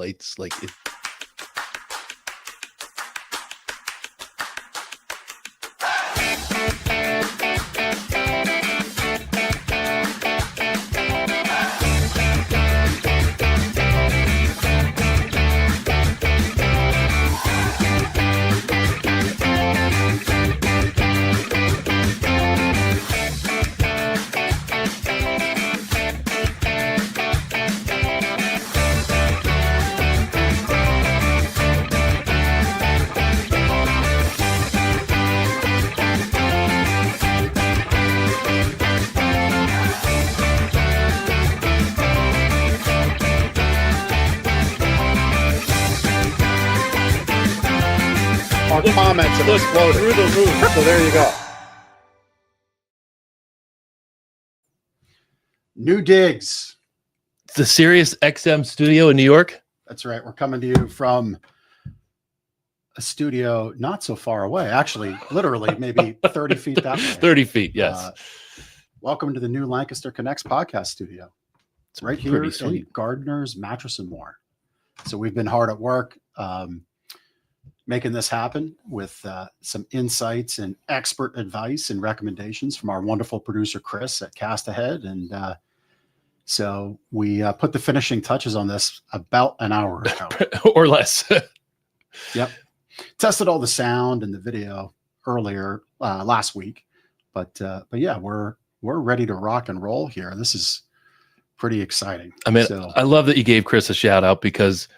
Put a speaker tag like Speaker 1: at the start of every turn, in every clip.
Speaker 1: It's like it.
Speaker 2: Our comments have exploded through the roof. So there you go.
Speaker 3: New digs.
Speaker 1: The Sirius XM studio in New York.
Speaker 3: That's right. We're coming to you from a studio not so far away. Actually, literally maybe 30 feet that way.
Speaker 1: 30 feet, yes.
Speaker 3: Welcome to the new Lancaster Connects podcast studio. It's right here in Gardner's Mattress and More. So we've been hard at work making this happen with some insights and expert advice and recommendations from our wonderful producer, Chris at Cast Ahead. And so we put the finishing touches on this about an hour ago.
Speaker 1: Or less.
Speaker 3: Yep. Tested all the sound and the video earlier last week. But yeah, we're ready to rock and roll here. This is pretty exciting.
Speaker 1: I mean, I love that you gave Chris a shout out because,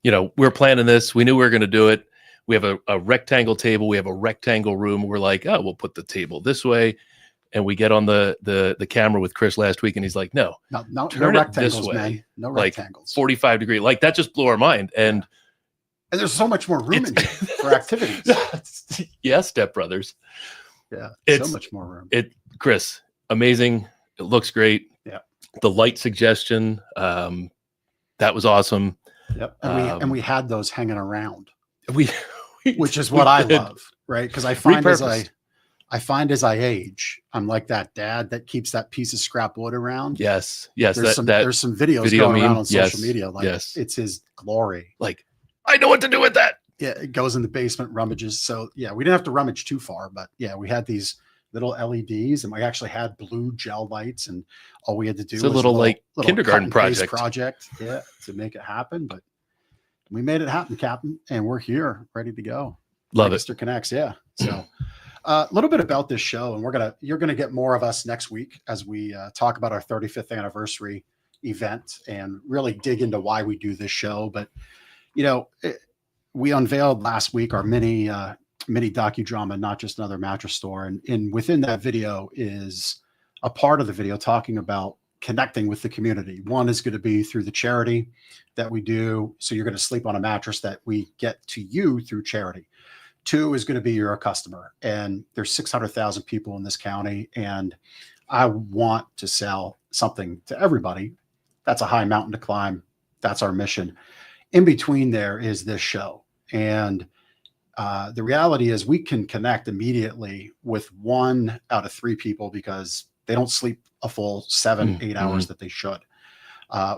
Speaker 1: you know, we're planning this. We knew we were going to do it. We have a rectangle table. We have a rectangle room. We're like, oh, we'll put the table this way. And we get on the camera with Chris last week, and he's like, no rectangles, man. No rectangles. 45 degree. Like that just blew our mind. And
Speaker 3: there's so much more room in here for activities.
Speaker 1: Yeah, stepbrothers.
Speaker 3: Yeah, it's so much more room.
Speaker 1: Chris, amazing. It looks great.
Speaker 3: Yeah.
Speaker 1: The light suggestion, that was awesome.
Speaker 3: Yep. And we had those hanging around. Which is
Speaker 1: we
Speaker 3: what I love, right? Because I find as I age, I'm like that dad that keeps that piece of scrap wood around.
Speaker 1: Yes.
Speaker 3: There's some videos going around on social media. Like it's his glory.
Speaker 1: Like, I know what to do with that.
Speaker 3: Yeah, it goes in the basement, rummages. So yeah, we didn't have to rummage too far, but yeah, we had these little LEDs, and we actually had blue gel lights, and all we had to do was
Speaker 1: a little kindergarten project.
Speaker 3: Yeah, to make it happen, but. We made it happen, Captain, and we're here, ready to go.
Speaker 1: Love
Speaker 3: Lancaster it. Connects, yeah. So, a little bit about this show, and you're gonna get more of us next week as we talk about our 35th anniversary event and really dig into why we do this show. But you know, we unveiled last week our mini docudrama, Not Just Another Mattress Store, and within that video is a part of the video talking about connecting with the community. One is going to be through the charity that we do. So you're going to sleep on a mattress that we get to you through charity. Two is going to be you're a customer, and there's 600,000 people in this county. And I want to sell something to everybody. That's a high mountain to climb. That's our mission. In between there is this show. And the reality is we can connect immediately with 1 out of 3 people because they don't sleep a full 7-8 hours that they should,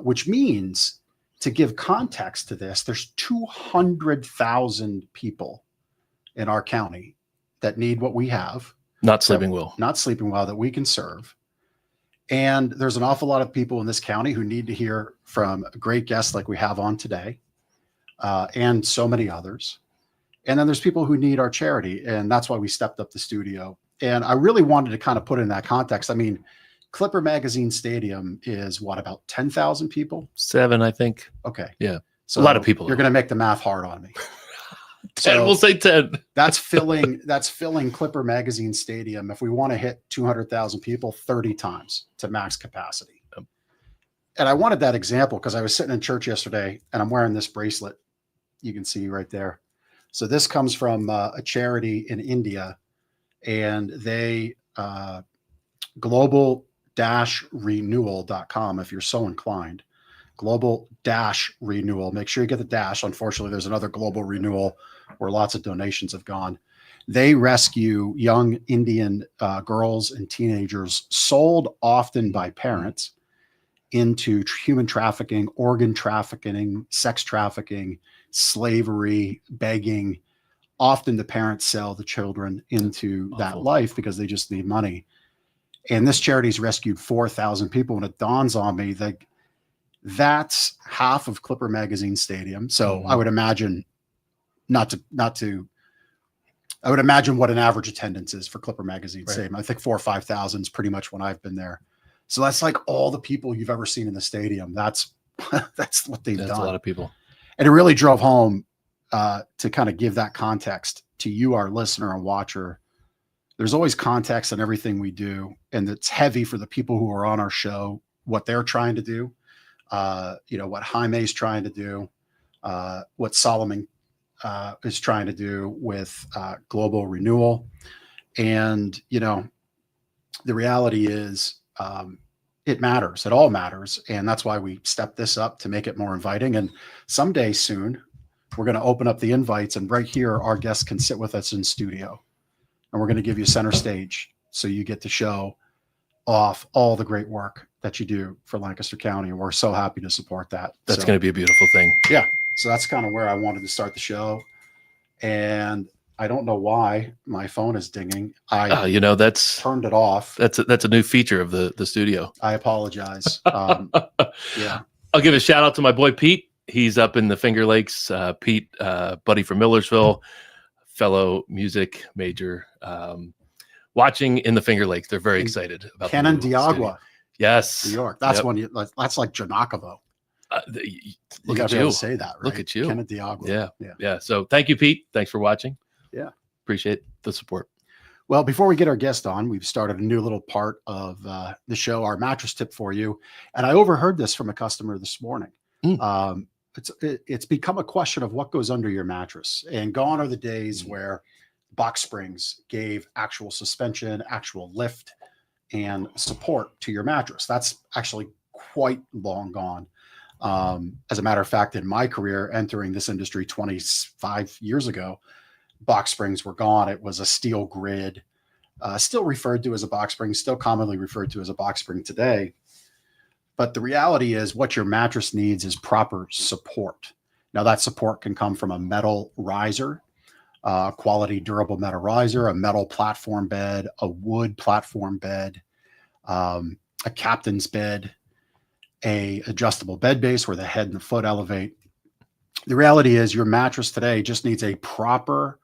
Speaker 3: which means, to give context to this, there's 200,000 people in our county that need what we have.
Speaker 1: Not sleeping well,
Speaker 3: that we can serve. And there's an awful lot of people in this county who need to hear from great guests like we have on today, and so many others. And then there's people who need our charity, and that's why we stepped up the studio. And I really wanted to kind of put it in that context. I mean, Clipper Magazine Stadium is what, about 10,000 people?
Speaker 1: 7, I think.
Speaker 3: Okay.
Speaker 1: Yeah.
Speaker 3: So
Speaker 1: a lot of people.
Speaker 3: You're going to make the math hard on me.
Speaker 1: 10, we'll say 10.
Speaker 3: That's filling Clipper Magazine Stadium. If we want to hit 200,000 people, 30 times to max capacity. And I wanted that example because I was sitting in church yesterday and I'm wearing this bracelet. You can see right there. So this comes from a charity in India, and they global-renewal.com, if you're so inclined. Global-renewal. Make sure you get the dash. Unfortunately, there's another global renewal where lots of donations have gone. They rescue young Indian girls and teenagers sold often by parents into human trafficking, organ trafficking, sex trafficking, slavery, begging. Often the parents sell the children into that life because they just need money. And this charity's rescued 4,000 people. And it dawns on me that that's half of Clipper Magazine Stadium. So I would imagine I would imagine what an average attendance is for Clipper Magazine Stadium. I think 4,000 or 5,000 is pretty much when I've been there. So that's like all the people you've ever seen in the stadium. That's what they've done.
Speaker 1: That's a lot of people.
Speaker 3: And it really drove home to kind of give that context to you, our listener and watcher. There's always context in everything we do. And it's heavy for the people who are on our show, what they're trying to do, what Jaime's trying to do, what Solomon is trying to do with global renewal. And, the reality is it matters. It all matters. And that's why we stepped this up to make it more inviting. And someday soon, we're going to open up the invites. And right here, our guests can sit with us in studio. And we're going to give you center stage so you get to show off all the great work that you do for Lancaster County. And we're so happy to support that.
Speaker 1: That's going to be a beautiful thing.
Speaker 3: Yeah. So that's kind of where I wanted to start the show. And I don't know why my phone is dinging.
Speaker 1: That's
Speaker 3: turned it off.
Speaker 1: That's a new feature of the studio.
Speaker 3: I apologize. Yeah.
Speaker 1: I'll give a shout out to my boy, Pete. He's up in the Finger Lakes. Pete, buddy from Millersville, fellow music major, watching in the Finger Lakes. They're very excited about
Speaker 3: Canandaigua.
Speaker 1: Yes.
Speaker 3: New York. That's that's like Janakovo.
Speaker 1: Look at
Speaker 3: you. Say that, right?
Speaker 1: Look at you.
Speaker 3: Canandaigua.
Speaker 1: Yeah. So thank you, Pete. Thanks for watching.
Speaker 3: Yeah.
Speaker 1: Appreciate the support.
Speaker 3: Well, before we get our guest on, we've started a new little part of the show, our mattress tip for you. And I overheard this from a customer this morning. It's become a question of what goes under your mattress. And gone are the days where box springs gave actual suspension, actual lift, and support to your mattress. That's actually quite long gone. As a matter of fact, in my career, entering this industry 25 years ago, box springs were gone. It was a steel grid, still referred to as a box spring, still commonly referred to as a box spring today. But the reality is what your mattress needs is proper support. Now that support can come from a metal riser, quality durable metal riser, a metal platform bed, a wood platform bed, a captain's bed, a adjustable bed base where the head and the foot elevate. The reality is your mattress today just needs a proper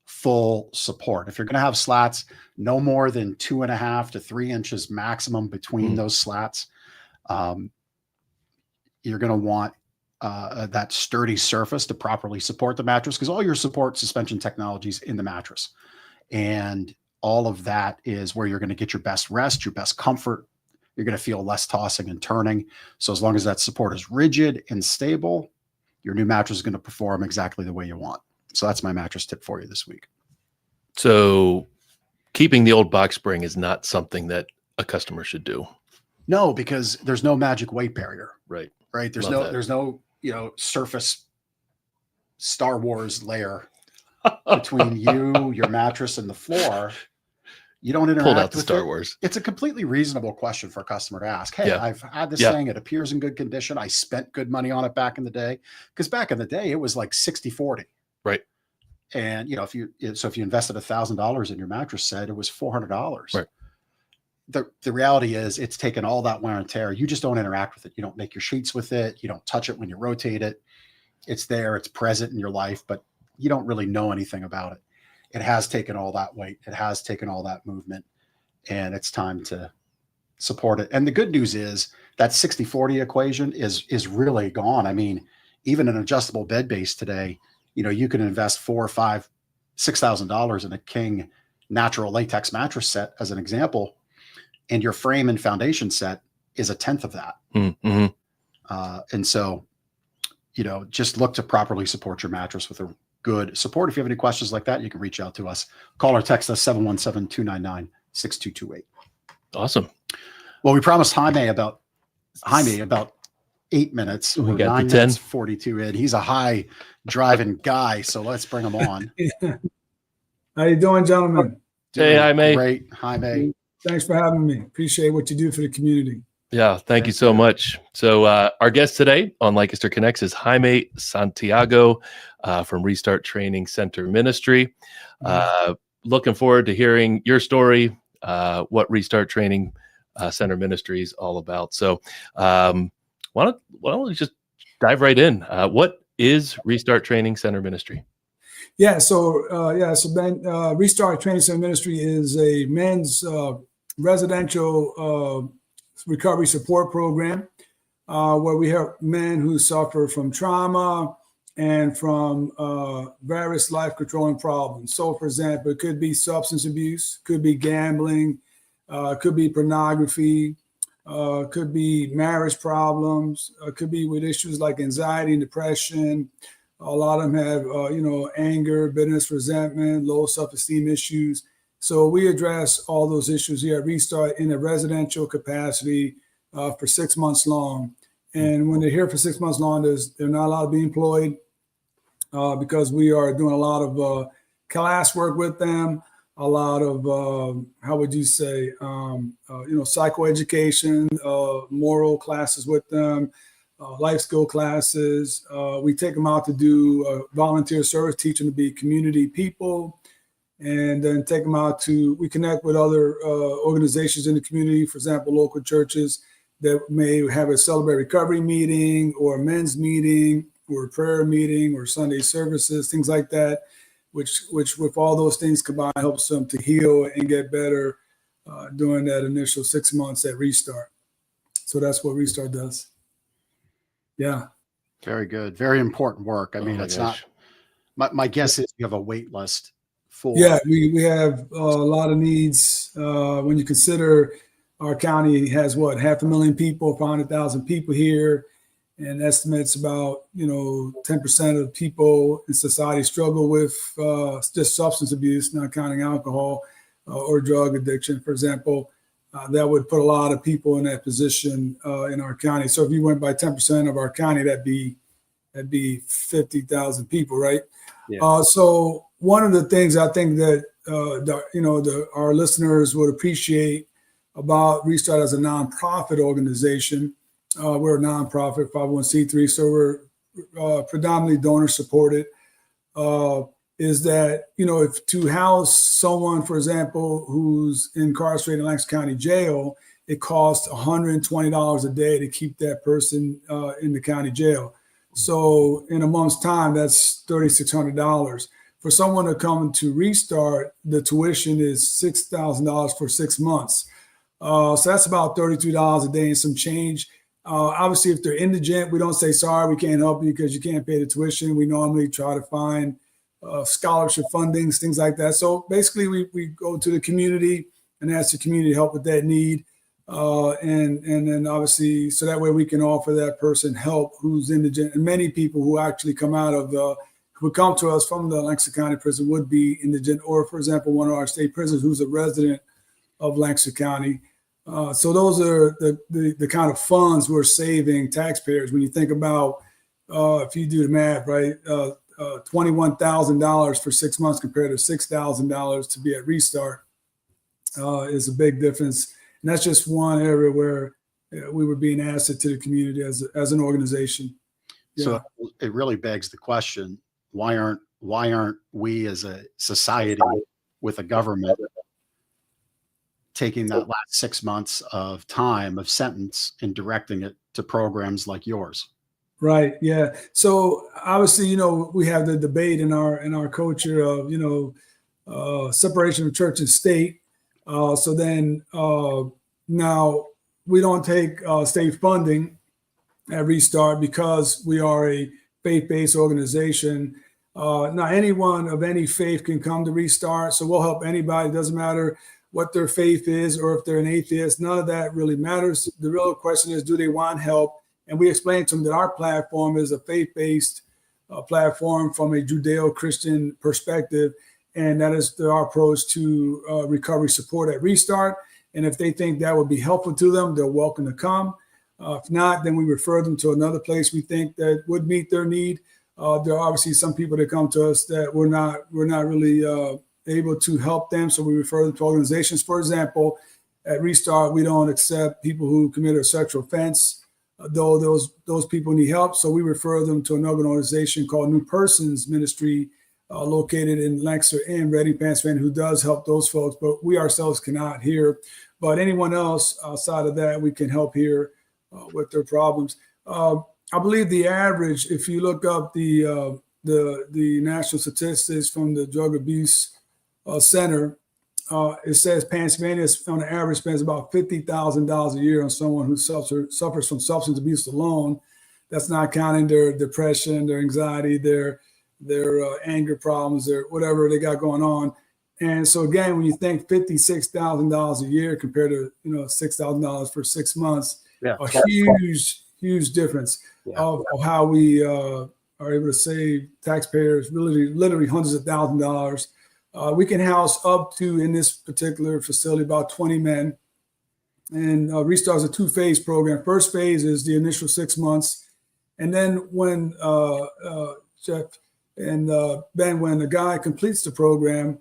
Speaker 3: full support. If you're going to have slats, no more than 2.5 to 3 inches maximum between those slats. You're going to want that sturdy surface to properly support the mattress, because all your support suspension technologies in the mattress, and all of that is where you're going to get your best rest, your best comfort. You're going to feel less tossing and turning. So as long as that support is rigid and stable, your new mattress is going to perform exactly the way you want. So that's my mattress tip for you this week.
Speaker 1: So keeping the old box spring is not something that a customer should do.
Speaker 3: No, because there's no magic weight barrier.
Speaker 1: Right.
Speaker 3: There's no surface Star Wars layer between you, your mattress, and the floor. You don't interact.
Speaker 1: Pulled out the
Speaker 3: with
Speaker 1: Star Wars.
Speaker 3: It's a completely reasonable question for a customer to ask. Hey, I've had this thing. It appears in good condition. I spent good money on it back in the day. Because back in the day, it was like 60-40.
Speaker 1: Right.
Speaker 3: And if you invested $1,000 in your mattress set, it was $400.
Speaker 1: Right.
Speaker 3: The reality is it's taken all that wear and tear. You just don't interact with it. You don't make your sheets with it. You don't touch it when you rotate it. It's there. It's present in your life, but you don't really know anything about it. It has taken all that weight. It has taken all that movement, and it's time to support it. And the good news is that 60-40 equation is really gone. I mean, even an adjustable bed base today, you can invest $4,000, $5,000, $6,000 in a king natural latex mattress set as an example, and your frame and foundation set is 1/10 of that. And so, just look to properly support your mattress with a good support. If you have any questions like that, you can reach out to us. Call or text us 717-299-6228.
Speaker 1: Awesome.
Speaker 3: Well, we promised Jaime about 8 minutes.
Speaker 1: We
Speaker 3: We're
Speaker 1: got
Speaker 3: 9
Speaker 1: to 10.
Speaker 3: minutes 42 in. He's a high driving guy, so let's bring him on.
Speaker 4: How you doing, gentlemen?
Speaker 1: Hey, Jaime.
Speaker 3: Great, Jaime.
Speaker 4: Thanks for having me. Appreciate what you do for the community.
Speaker 1: Yeah, thank you so much. So our guest today on Lancaster Connects is Jaime Santiago from Restart Training Center Ministry. Looking forward to hearing your story, what Restart Training Center Ministry is all about. So why don't we just dive right in? What is Restart Training Center Ministry?
Speaker 4: So Ben, Restart Training Center Ministry is a men's residential recovery support program where we help men who suffer from trauma and from various life controlling problems. So, for example, it could be substance abuse, could be gambling, could be pornography, could be marriage problems, could be with issues like anxiety and depression. A lot of them have, anger, bitterness, resentment, low self-esteem issues. So we address all those issues here at Restart in a residential capacity for 6 months long. And when they're here for 6 months long, they're not allowed to be employed because we are doing a lot of class work with them, a lot of, psychoeducation, moral classes with them, life skill classes. We take them out to do volunteer service, teach them to be community people, and then take them out we connect with other organizations in the community, for example, local churches that may have a Celebrate Recovery meeting or a men's meeting or a prayer meeting or Sunday services, things like that, which with all those things combined helps them to heal and get better during that initial 6 months at Restart. So that's what Restart does. Yeah.
Speaker 3: Very good. Very important work. I mean, it's
Speaker 1: gosh.
Speaker 3: not, my guess is you have a wait list for.
Speaker 4: Yeah, we have a lot of needs. When you consider our county has 500,000 people, 400,000 people here, and estimates about 10% of people in society struggle with just substance abuse, not counting alcohol or drug addiction, for example. That would put a lot of people in that position in our county. So if you went by 10% of our county, that'd be 50,000 people, right? Yeah. So one of the things I think that our listeners would appreciate about Restart as a nonprofit organization, we're a nonprofit 501c3, so we're predominantly donor supported. Is that, if to house someone, for example, who's incarcerated in Lancaster County Jail, it costs $120 a day to keep that person in the county jail. So in a month's time, that's $3,600. For someone to come to Restart, the tuition is $6,000 for 6 months. So that's about $32 a day and some change. Obviously, if they're indigent, we don't say, sorry, we can't help you because you can't pay the tuition. We normally try to find scholarship fundings, things like that. So basically, we go to the community and ask the community to help with that need. And then obviously, so that way we can offer that person help who's indigent. And many people who actually come out of who come to us from the Lancaster County prison would be indigent, or for example, one of our state prisoners who's a resident of Lancaster County. So those are the kind of funds we're saving taxpayers. When you think about, if you do the math, right, $21,000 for 6 months compared to $6,000 to be at Restart is a big difference. And that's just one area where we were being an asset to the community as an organization. Yeah.
Speaker 3: So it really begs the question, why aren't we as a society with a government taking that last 6 months of time of sentence and directing it to programs like yours?
Speaker 4: Right. Yeah. So obviously, we have the debate in our culture of, separation of church and state. So then now we don't take state funding at Restart because we are a faith-based organization. Now anyone of any faith can come to Restart. So we'll help anybody. It doesn't matter what their faith is or if they're an atheist. None of that really matters. The real question is, do they want help? And we explained to them that our platform is a faith-based platform from a Judeo-Christian perspective. And that is our approach to recovery support at Restart. And if they think that would be helpful to them, they're welcome to come. If not, then we refer them to another place we think that would meet their need. There are obviously some people that come to us that we're not really able to help them. So we refer them to organizations. For example, at Restart, we don't accept people who commit a sexual offense, though those people need help. So we refer them to another organization called New Persons Ministry, located in Lancaster and Reading, Pennsylvania, who does help those folks, but we ourselves cannot here. But anyone else outside of that, we can help here with their problems. I believe the average, if you look up the national statistics from the Drug Abuse Center, it says Pennsylvania on the average spends about $50,000 a year on someone who suffers from substance abuse alone. That's not counting their depression, their anxiety, their anger problems, or whatever they got going on. And so again, when you think $56,000 a year compared to $6,000 for 6 months, a huge difference of how we are able to save taxpayers literally hundreds of thousands of dollars. We can house up to, in this particular facility, about 20 men. And Restart is a 2-phase program. First phase is the initial 6 months. And then when Jeff and Ben, when the guy completes the program,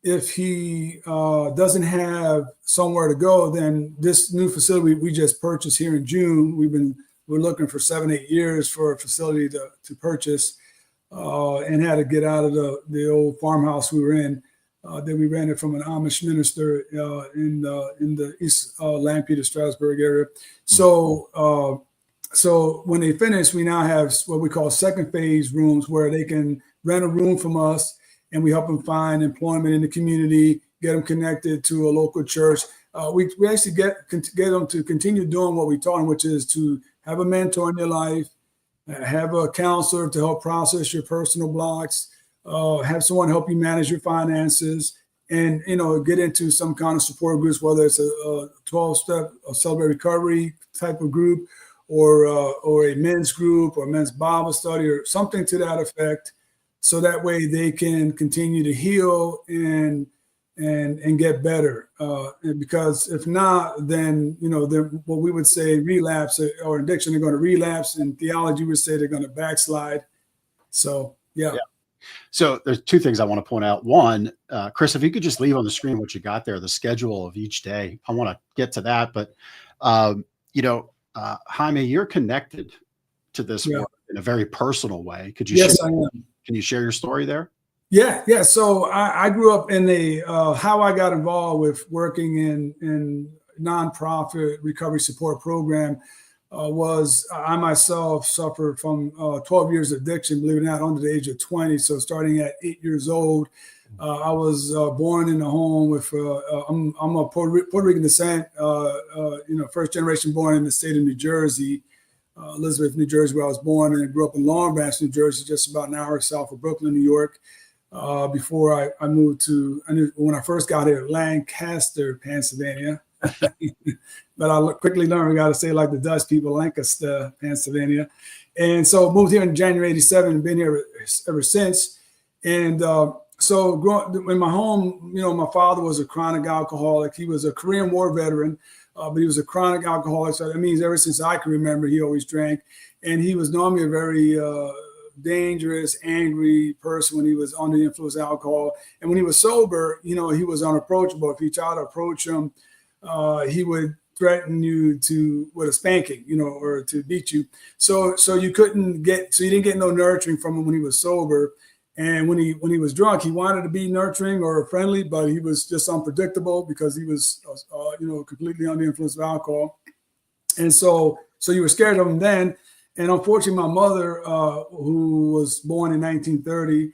Speaker 4: if he doesn't have somewhere to go, then this new facility we just purchased here in June, we're looking for 7-8 years for a facility to purchase, and had to get out of the old farmhouse we were in that we rented from an Amish minister in the East Lampeter, Strasburg area. So when they finish, we now have what we call second phase rooms where they can rent a room from us, and we help them find employment in the community, get them connected to a local church. We actually get them to continue doing what we taught them, which is to have a mentor in your life, have a counselor to help process your personal blocks, have someone help you manage your finances, and get into some kind of support groups, whether it's a 12-step Celebrate Recovery type of group, or a men's group, or men's Bible study, or something to that effect, so that way they can continue to heal and get better. Because if not, then what we would say relapse or addiction, they're going to relapse, and theology would say they're going to backslide. So yeah.
Speaker 3: So there's two things I want to point out. One, Chris, if you could just leave on the screen what you got there, the schedule of each day. I want to get to that, but Jaime, you're connected to this work in a very personal way. Could you?
Speaker 4: Yes, I am.
Speaker 3: Can you share your story there?
Speaker 4: Yeah. So I grew up in how I got involved with working in nonprofit recovery support program was I myself suffered from 12 years of addiction, believe it or not, under the age of 20. So starting at 8 years old, I was born in a home with I'm a Puerto Rican descent, first generation born in the state of New Jersey. Elizabeth, New Jersey, where I was born, and grew up in Long Branch, New Jersey, just about an hour south of Brooklyn, New York. Before I moved when I first got here, Lancaster, Pennsylvania. But I quickly learned we got to say like the Dutch people, Lancaster, Pennsylvania. And so moved here in January '87 and been here ever since. And so growing in my home, my father was a chronic alcoholic. He was a Korean War veteran. But he was a chronic alcoholic. So that means ever since I can remember, he always drank. And he was normally a very dangerous, angry person when he was under the influence of alcohol. And when he was sober, he was unapproachable. If you tried to approach him, he would threaten you with a spanking, or to beat you. So you didn't get no nurturing from him when he was sober. And when he was drunk, he wanted to be nurturing or friendly, but he was just unpredictable because he was, completely under the influence of alcohol. And so you were scared of him then. And unfortunately, my mother, who was born in 1930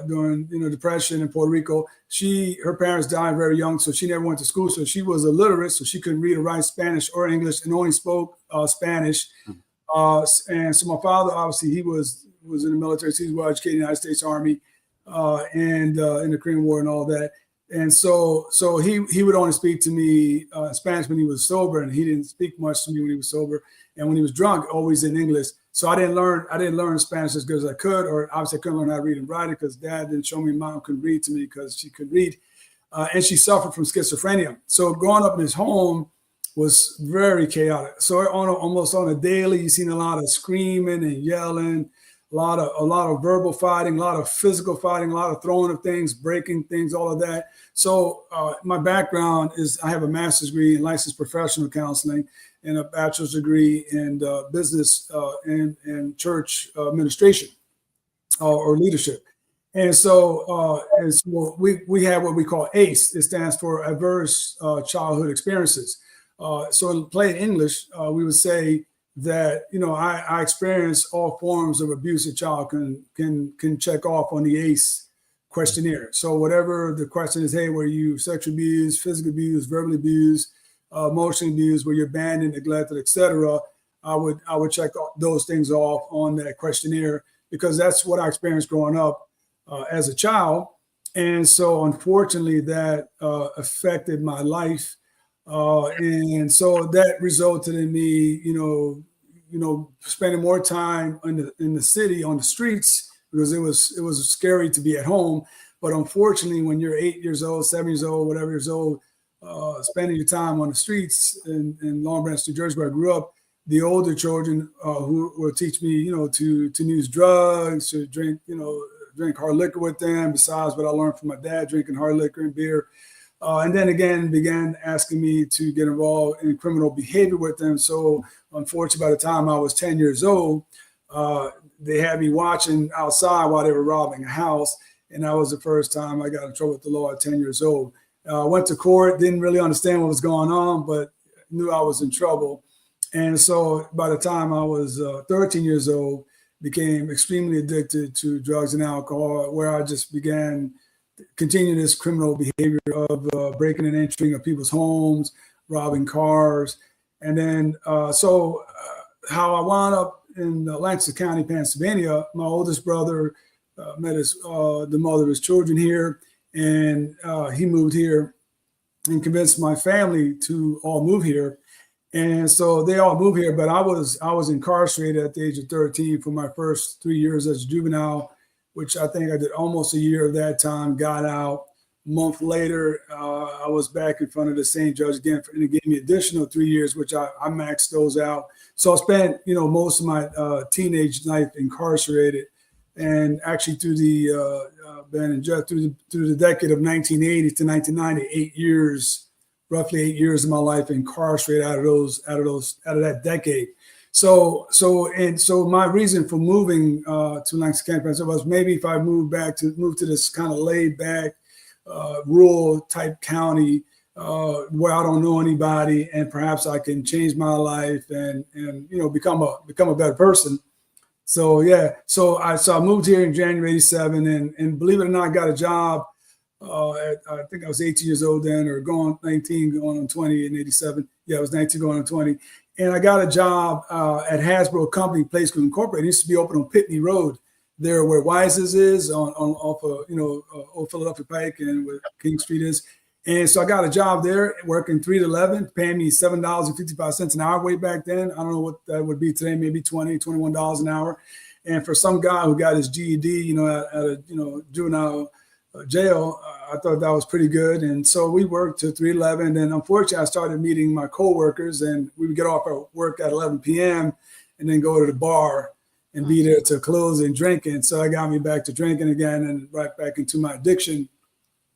Speaker 4: during Depression in Puerto Rico, her parents died very young, so she never went to school. So she was illiterate, so she couldn't read or write Spanish or English, and only spoke Spanish. And so my father, obviously, he was in the military. So he was well educated in the United States Army and in the Korean War and all that. And so he would only speak to me Spanish when he was sober, and he didn't speak much to me when he was sober. And when he was drunk, always in English. So I didn't learn Spanish as good as I could, or obviously I couldn't learn how to read and write it because Dad didn't show me. Mom couldn't read to me because she could read, and she suffered from schizophrenia. So growing up in his home was very chaotic. So almost on a daily, you seen a lot of screaming and yelling, a lot of verbal fighting, a lot of physical fighting, a lot of throwing of things, breaking things, all of that. So my background is I have a master's degree in licensed professional counseling and a bachelor's degree in business and church administration or leadership. And so we have what we call ACE. It stands for Adverse Childhood Experiences. So in plain English, we would say that, I experience all forms of abuse a child can check off on the ACE questionnaire. So whatever the question is, hey, were you sexually abused, physically abused, verbally abused, emotionally abused, were you abandoned, neglected, etc., I would check those things off on that questionnaire because that's what I experienced growing up as a child. And so unfortunately that affected my life. And so that resulted in me, spending more time in the city on the streets because it was scary to be at home. But unfortunately, when you're 8 years old, 7 years old, whatever years old, spending your time on the streets in Long Branch, New Jersey, where I grew up, the older children who will teach me, to use drugs, to drink hard liquor with them. Besides what I learned from my dad, drinking hard liquor and beer. And then again, began asking me to get involved in criminal behavior with them. So unfortunately, by the time I was 10 years old, they had me watching outside while they were robbing a house. And that was the first time I got in trouble with the law at 10 years old. Went to court, didn't really understand what was going on, but knew I was in trouble. And so by the time I was 13 years old, became extremely addicted to drugs and alcohol, where I just began continue this criminal behavior of breaking and entering of people's homes, robbing cars. And then, how I wound up in Lancaster County, Pennsylvania, my oldest brother met the mother of his children here, and he moved here and convinced my family to all move here. And so they all moved here, but I was incarcerated at the age of 13 for my first 3 years as a juvenile, which I think I did almost a year of that time, got out. A month later, I was back in front of the same judge again, and it gave me additional 3 years, which I maxed those out. So I spent, most of my teenage life incarcerated, and actually through the through the decade of 1980 to 1990, roughly 8 years of my life incarcerated out of that decade. So my reason for moving to Lancaster County was maybe if I move to this kind of laid back, rural type county where I don't know anybody, and perhaps I can change my life and become a better person. So yeah, so I moved here in January '87, and believe it or not, I got a job. I think I was 18 years old then, or 19, going on 20 in '87. Yeah, I was 19 going on 20. And I got a job at Hasbro Company Place Incorporated. It used to be open on Pitney Road, there where Wise's is off of Old Philadelphia Pike and where King Street is. And so I got a job there, working 3 to 11, paying me $7.55 an hour way back then. I don't know what that would be today, maybe $20, $21 an hour. And for some guy who got his GED, at a juvenile jail, I thought that was pretty good. And so we worked to 3:11. And then unfortunately, I started meeting my coworkers, and we would get off at work at 11 p.m. and then go to the bar and be there till close and drinking. So that got me back to drinking again and right back into my addiction.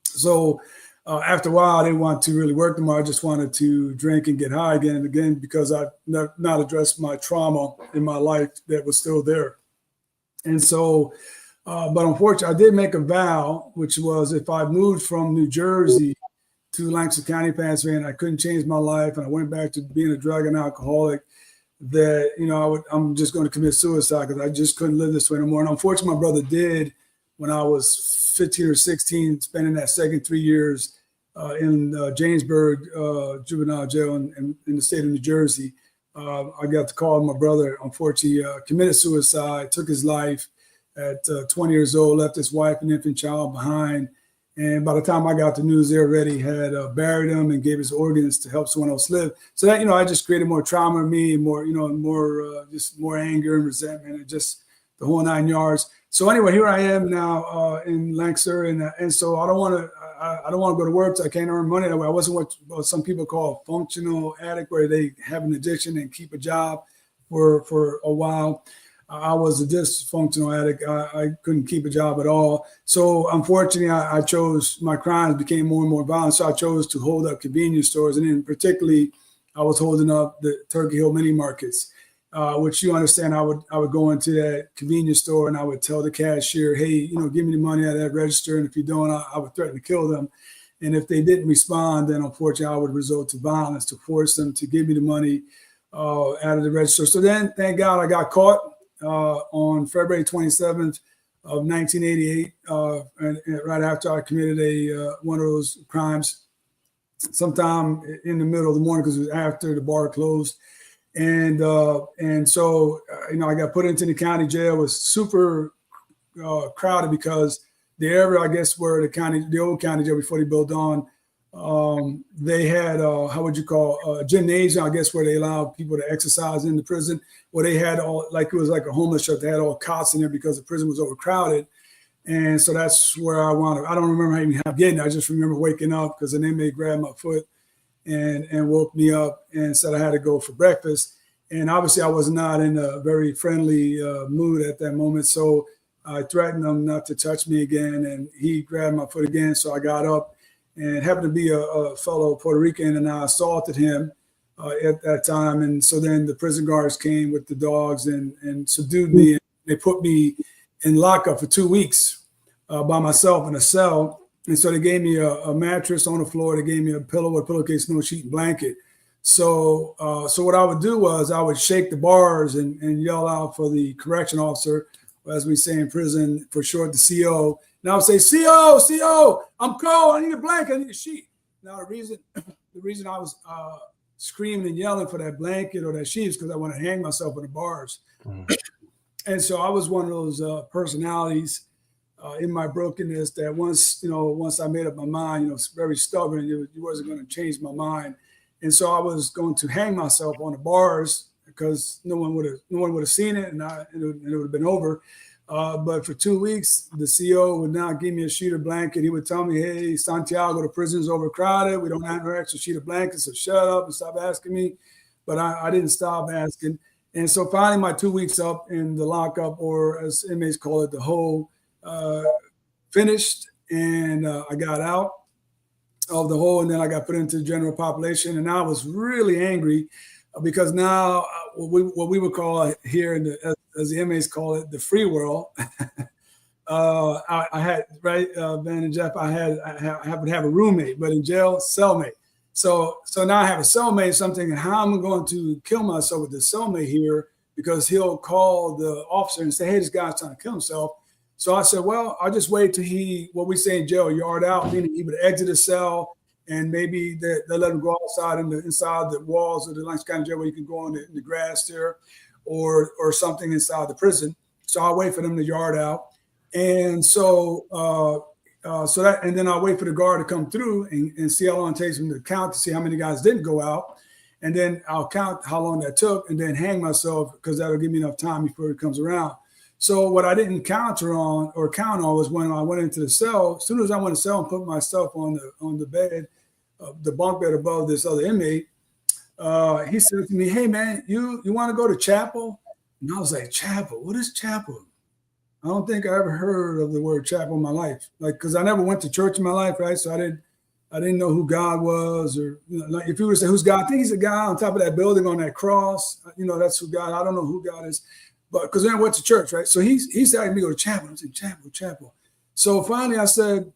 Speaker 4: So after a while, I didn't want to really work anymore. I just wanted to drink and get high again and again, because I not addressed my trauma in my life that was still there. And so, but unfortunately, I did make a vow, which was if I moved from New Jersey to Lancaster County, Pennsylvania, I couldn't change my life, and I went back to being a drug and alcoholic, that, I'm just going to commit suicide because I just couldn't live this way anymore. And unfortunately, my brother did when I was 15 or 16, spending that second 3 years in Jamesburg juvenile jail in the state of New Jersey. I got the call. My brother, unfortunately, committed suicide, took his life at 20 years old, left his wife and infant child behind. And by the time I got the news, they already had buried him and gave his organs to help someone else live. So that, I just created more trauma in me, more, just more anger and resentment, and just the whole 9 yards. So anyway, here I am now in Lancaster, and so I don't want to go to work. So I can't earn money that way. I wasn't what some people call a functional addict, where they have an addiction and keep a job for a while. I was a dysfunctional addict. I couldn't keep a job at all. So unfortunately, I chose, my crimes became more and more violent. So I chose to hold up convenience stores. And then particularly, I was holding up the Turkey Hill mini markets, which you understand, I would go into that convenience store and I would tell the cashier, hey, give me the money out of that register. And if you don't, I would threaten to kill them. And if they didn't respond, then unfortunately, I would resort to violence to force them to give me the money out of the register. So then, thank God, I got caught on February 27th of 1988, and right after I committed one of those crimes, sometime in the middle of the morning, because it was after the bar closed. And so, I got put into the county jail. It was super crowded because the area, I guess, where the old county jail before they built on, they had, how would you call, a gymnasium, I guess, where they allowed people to exercise in the prison. Well, they had all, like, it was like a homeless shelter. They had all cots in there because the prison was overcrowded. And so that's where I wound up. I don't remember even how getting there. I just remember waking up because an inmate grabbed my foot and woke me up and said I had to go for breakfast. And obviously I was not in a very friendly mood at that moment. So I threatened him not to touch me again. And he grabbed my foot again. So I got up and happened to be a fellow Puerto Rican, and I assaulted him at that time. And so then the prison guards came with the dogs and subdued me. And they put me in lockup for 2 weeks by myself in a cell. And so they gave me a mattress on the floor. They gave me a pillow, a pillowcase, no sheet, and blanket. So what I would do was I would shake the bars and yell out for the correction officer, as we say in prison, for short, the CO. And I would say, CO, I'm cold. I need a blanket. I need a sheet. Now, the reason I was screaming and yelling for that blanket or that sheet is because I want to hang myself in the bars. And so I was one of those personalities in my brokenness that once I made up my mind, very stubborn, it wasn't going to change my mind. And so I was going to hang myself on the bars because no one would have seen it, and it would have been over. But for 2 weeks, the CO would not give me a sheet or blanket. He would tell me, hey, Santiago, the prison's overcrowded. We don't have an extra sheet of blankets, so shut up and stop asking me. But I didn't stop asking. And so finally, my 2 weeks up in the lockup, or as inmates call it, the hole, finished. And I got out of the hole, and then I got put into the general population. And I was really angry because now what we would call here, as the inmates call it, the free world. I had, right, Ben and Jeff, I happen to have a roommate, but in jail, cellmate. So now I have a cellmate, so I'm thinking, how am I going to kill myself with the cellmate here? Because he'll call the officer and say, hey, this guy's trying to kill himself. So I said, well, I'll just wait till what we say in jail, yard out, meaning he would exit the cell, and maybe they'll let him go outside inside the walls of the Lancaster County Jail where you can go in the grass there or something inside the prison. So I'll wait for them to yard out. And so and then I'll wait for the guard to come through and see how long it takes him to count to see how many guys didn't go out. And then I'll count how long that took and then hang myself because that'll give me enough time before it comes around. So what I didn't count on was when I went into the cell. As soon as I went to the cell and put myself on the bed, the bunk bed above this other inmate, he said to me, hey, man, you want to go to chapel? And I was like, chapel? What is chapel? I don't think I ever heard of the word chapel in my life, because I never went to church in my life, right? So I didn't know who God was, or like if you were to say who's God, I think he's a guy on top of that building on that cross. That's who God. I don't know who God is, but because then I went to church, right? So he said me to go to chapel. I said chapel. So finally, I said,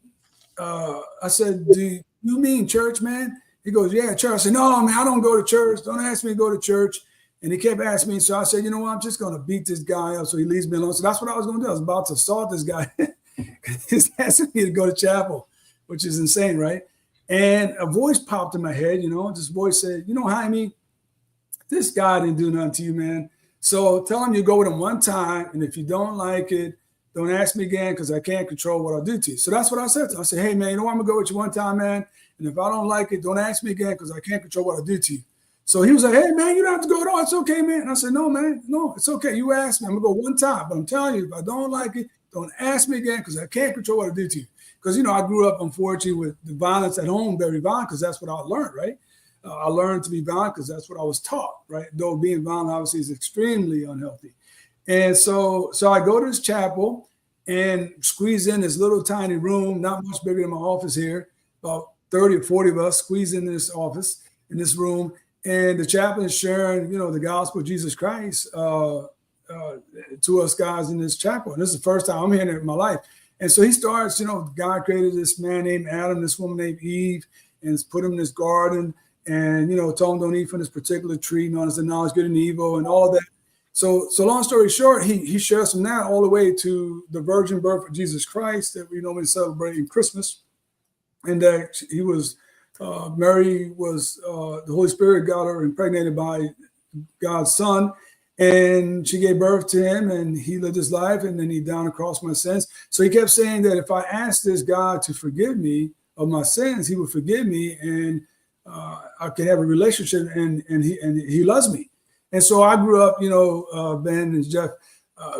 Speaker 4: do you mean church, man? He goes, yeah, church. I said, no, man, I don't go to church. Don't ask me to go to church. And he kept asking me. So I said, you know what? I'm just going to beat this guy up so he leaves me alone. So that's what I was going to do. I was about to assault this guy. He's asking me to go to chapel, which is insane, right? And a voice popped in my head, this voice said, Jaime, this guy didn't do nothing to you, man. So tell him you go with him one time. And if you don't like it, don't ask me again because I can't control what I'll do to you. So that's what I said to him. I said, hey, man, I'm going to go with you one time, man. And if I don't like it, don't ask me again because I can't control what I'll do to you. So he was like, hey, man, you don't have to go at all. It's okay, man. And I said, no, man, no, it's okay. You asked me. I'm going to go one time. But I'm telling you, if I don't like it, don't ask me again because I can't control what I do to you. Because, I grew up, unfortunately, with the violence at home, very violent, because that's what I learned, right? I learned to be violent because that's what I was taught, right? Though being violent, obviously, is extremely unhealthy. And so I go to this chapel and squeeze in this little tiny room, not much bigger than my office here, about 30 or 40 of us squeeze in this office, in this room. And the chaplain is sharing, the gospel of Jesus Christ to us guys in this chapel. And this is the first time I'm hearing it in my life. And so he starts, God created this man named Adam, this woman named Eve, and put him in this garden and, told him don't eat from this particular tree, known as the knowledge of good and evil and all that. So long story short, he shares from that all the way to the virgin birth of Jesus Christ that we normally celebrate in Christmas. And that he was, Mary was, the Holy Spirit got her impregnated by God's son. And she gave birth to him and he lived his life and then he died across my sins. So he kept saying that if I asked this God to forgive me of my sins, he would forgive me and I could have a relationship and he loves me. And so I grew up, Ben and Jeff,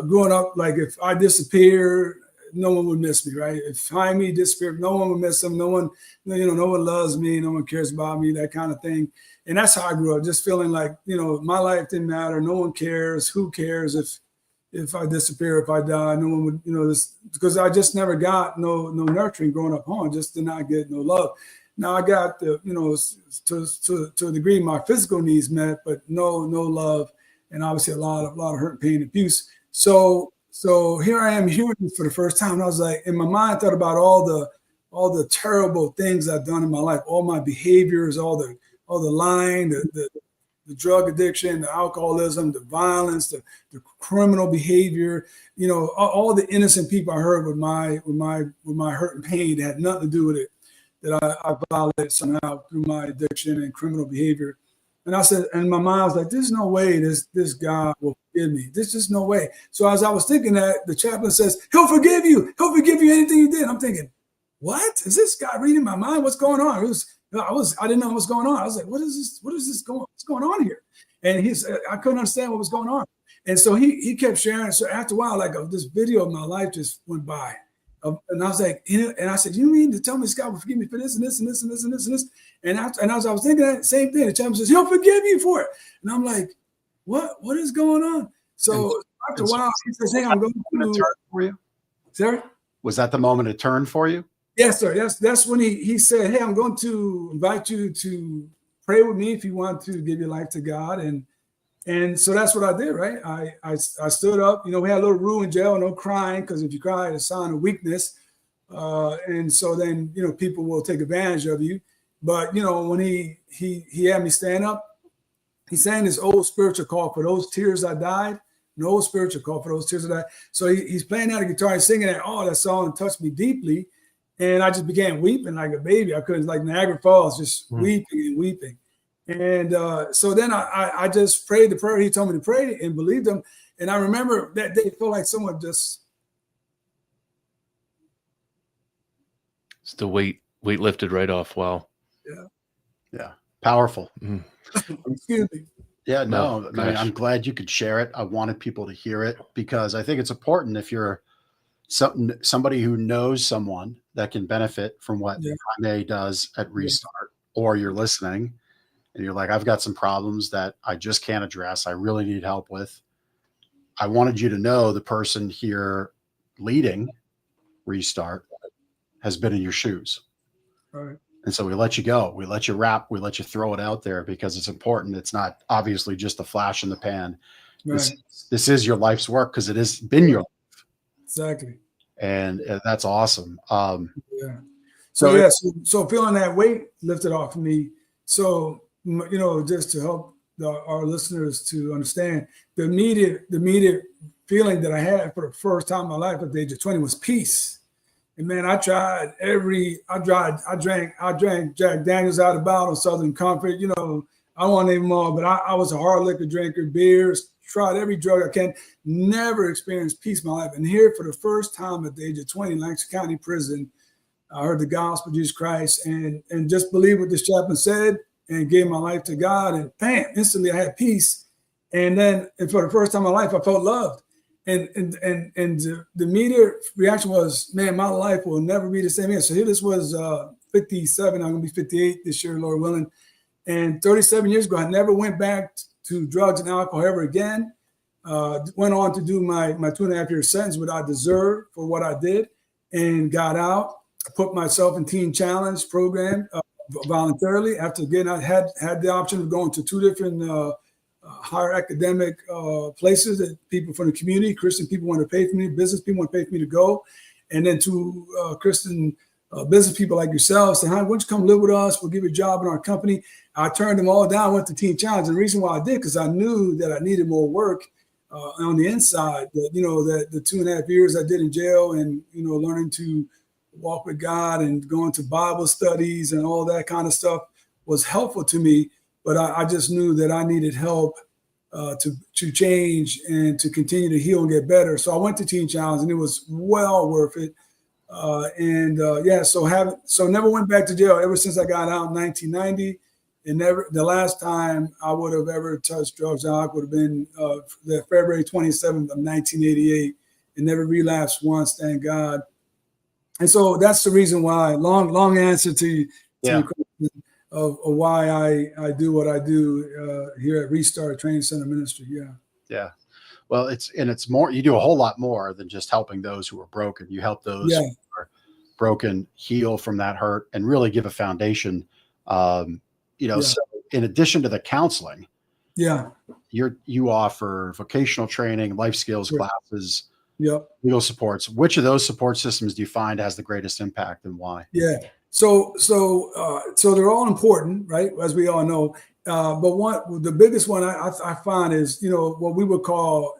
Speaker 4: growing up, like if I disappear, no one would miss me, right? If Jaime disappeared, no one would miss him. No one loves me. No one cares about me, that kind of thing. And that's how I grew up, just feeling like, my life didn't matter. No one cares. Who cares if I disappear, if I die? No one would, because I just never got no nurturing growing up home. Just did not get no love. Now I got to a degree my physical needs met, but no love, and obviously a lot of hurt, pain, and abuse. So here I am hearing this for the first time. And I was like, in my mind, I thought about all the terrible things I've done in my life, all my behaviors, all the lying, the drug addiction, the alcoholism, the violence, the criminal behavior, all the innocent people I heard with my hurt and pain that had nothing to do with it, that I violated somehow through my addiction and criminal behavior. And I said, and my mind was like, there's no way this God will forgive me. There's just no way. So as I was thinking that, the chaplain says, he'll forgive you. He'll forgive you anything you did. I'm thinking, what? Is this guy reading my mind? What's going on? I didn't know what was going on. I was like, what's going on here? And I couldn't understand what was going on. And so he kept sharing. So after a while, like this video of my life just went by. And I was like, and I said, you mean to tell me this God will forgive me for this and this and this and this and this and this? And as I was thinking that same thing, the chaplain says, he'll forgive you for it. And I'm like, what is going on? So after a while, he says, hey, I'm going to
Speaker 3: turn for you.
Speaker 4: Sir?
Speaker 3: Was that the moment of turn for you?
Speaker 4: Yes, sir. That's when he said, hey, I'm going to invite you to pray with me if you want to give your life to God. And so that's what I did, right? I stood up. We had a little rule in jail, no crying, because if you cry, it's a sign of weakness. And so then, people will take advantage of you. But, when he had me stand up, he sang this old spiritual call, for those tears I died, an old spiritual call, for those tears I died. So he's playing that guitar, he's singing that, that song touched me deeply. And I just began weeping like a baby. I couldn't, like Niagara Falls, just weeping and weeping. And so then I just prayed the prayer he told me to pray and believed him. And I remember that day, it felt like someone just.
Speaker 1: It's the weight lifted right off. Wow.
Speaker 3: Yeah. Powerful.
Speaker 4: Excuse me.
Speaker 3: Yeah, no, I mean, I'm glad you could share it. I wanted people to hear it because I think it's important if you're somebody who knows someone that can benefit from what Jaime does at Restart, or you're listening and you're like, I've got some problems that I just can't address. I really need help with. I wanted you to know the person here leading Restart has been in your shoes.
Speaker 4: Right.
Speaker 3: And so we let you go. We let you rap. We let you throw it out there because it's important. It's not obviously just a flash in the pan. Right. This is your life's work because it has been your life.
Speaker 4: Exactly.
Speaker 3: And that's awesome.
Speaker 4: So feeling that weight lifted off of me. So, just to help our listeners to understand, the immediate feeling that I had for the first time in my life at the age of 20 was peace. And man, I drank Jack Daniels out of bottle, Southern Comfort. I won't name them all, but I was a hard liquor drinker, beers, tried every drug I can, never experienced peace in my life. And here for the first time at the age of 20 in Lancaster County Prison, I heard the gospel of Jesus Christ and just believed what this chaplain said and gave my life to God. And bam, instantly I had peace. And then for the first time in my life, I felt loved. And the immediate reaction was, man, my life will never be the same again. So here this was 57. I'm going to be 58 this year, Lord willing. And 37 years ago, I never went back to drugs and alcohol ever again. went on to do my 2.5-year sentence, what I deserved for what I did, and got out. I put myself in Teen Challenge program voluntarily. After getting out, had the option of going to 2 different higher academic places that people from the community, Christian people want to pay for me, business people want to pay for me to go, and then to Christian business people like yourself saying, "Hi, why don't you come live with us? We'll give you a job in our company." I turned them all down, went to Teen Challenge. And the reason why I did, because I knew that I needed more work on the inside. That, that the 2.5 years I did in jail and, learning to walk with God and going to Bible studies and all that kind of stuff was helpful to me. But I just knew that I needed help to change and to continue to heal and get better. So I went to Teen Challenge, and it was well worth it. So never went back to jail ever since I got out in 1990. And never, the last time I would have ever touched drugs and alcohol would have been the February 27th of 1988, and never relapsed once, thank God. And so that's the reason why. Long answer to your question of why I do what I do here at Restart Training Center Ministry.
Speaker 3: Yeah. Well, it's more. You do a whole lot more than just helping those who are broken. You help those who are broken heal from that hurt and really give a foundation. So in addition to the counseling, you offer vocational training, life skills classes, legal supports. Which of those support systems do you find has the greatest impact, and why?
Speaker 4: So they're all important, right? As we all know. But the biggest one I find is, what we would call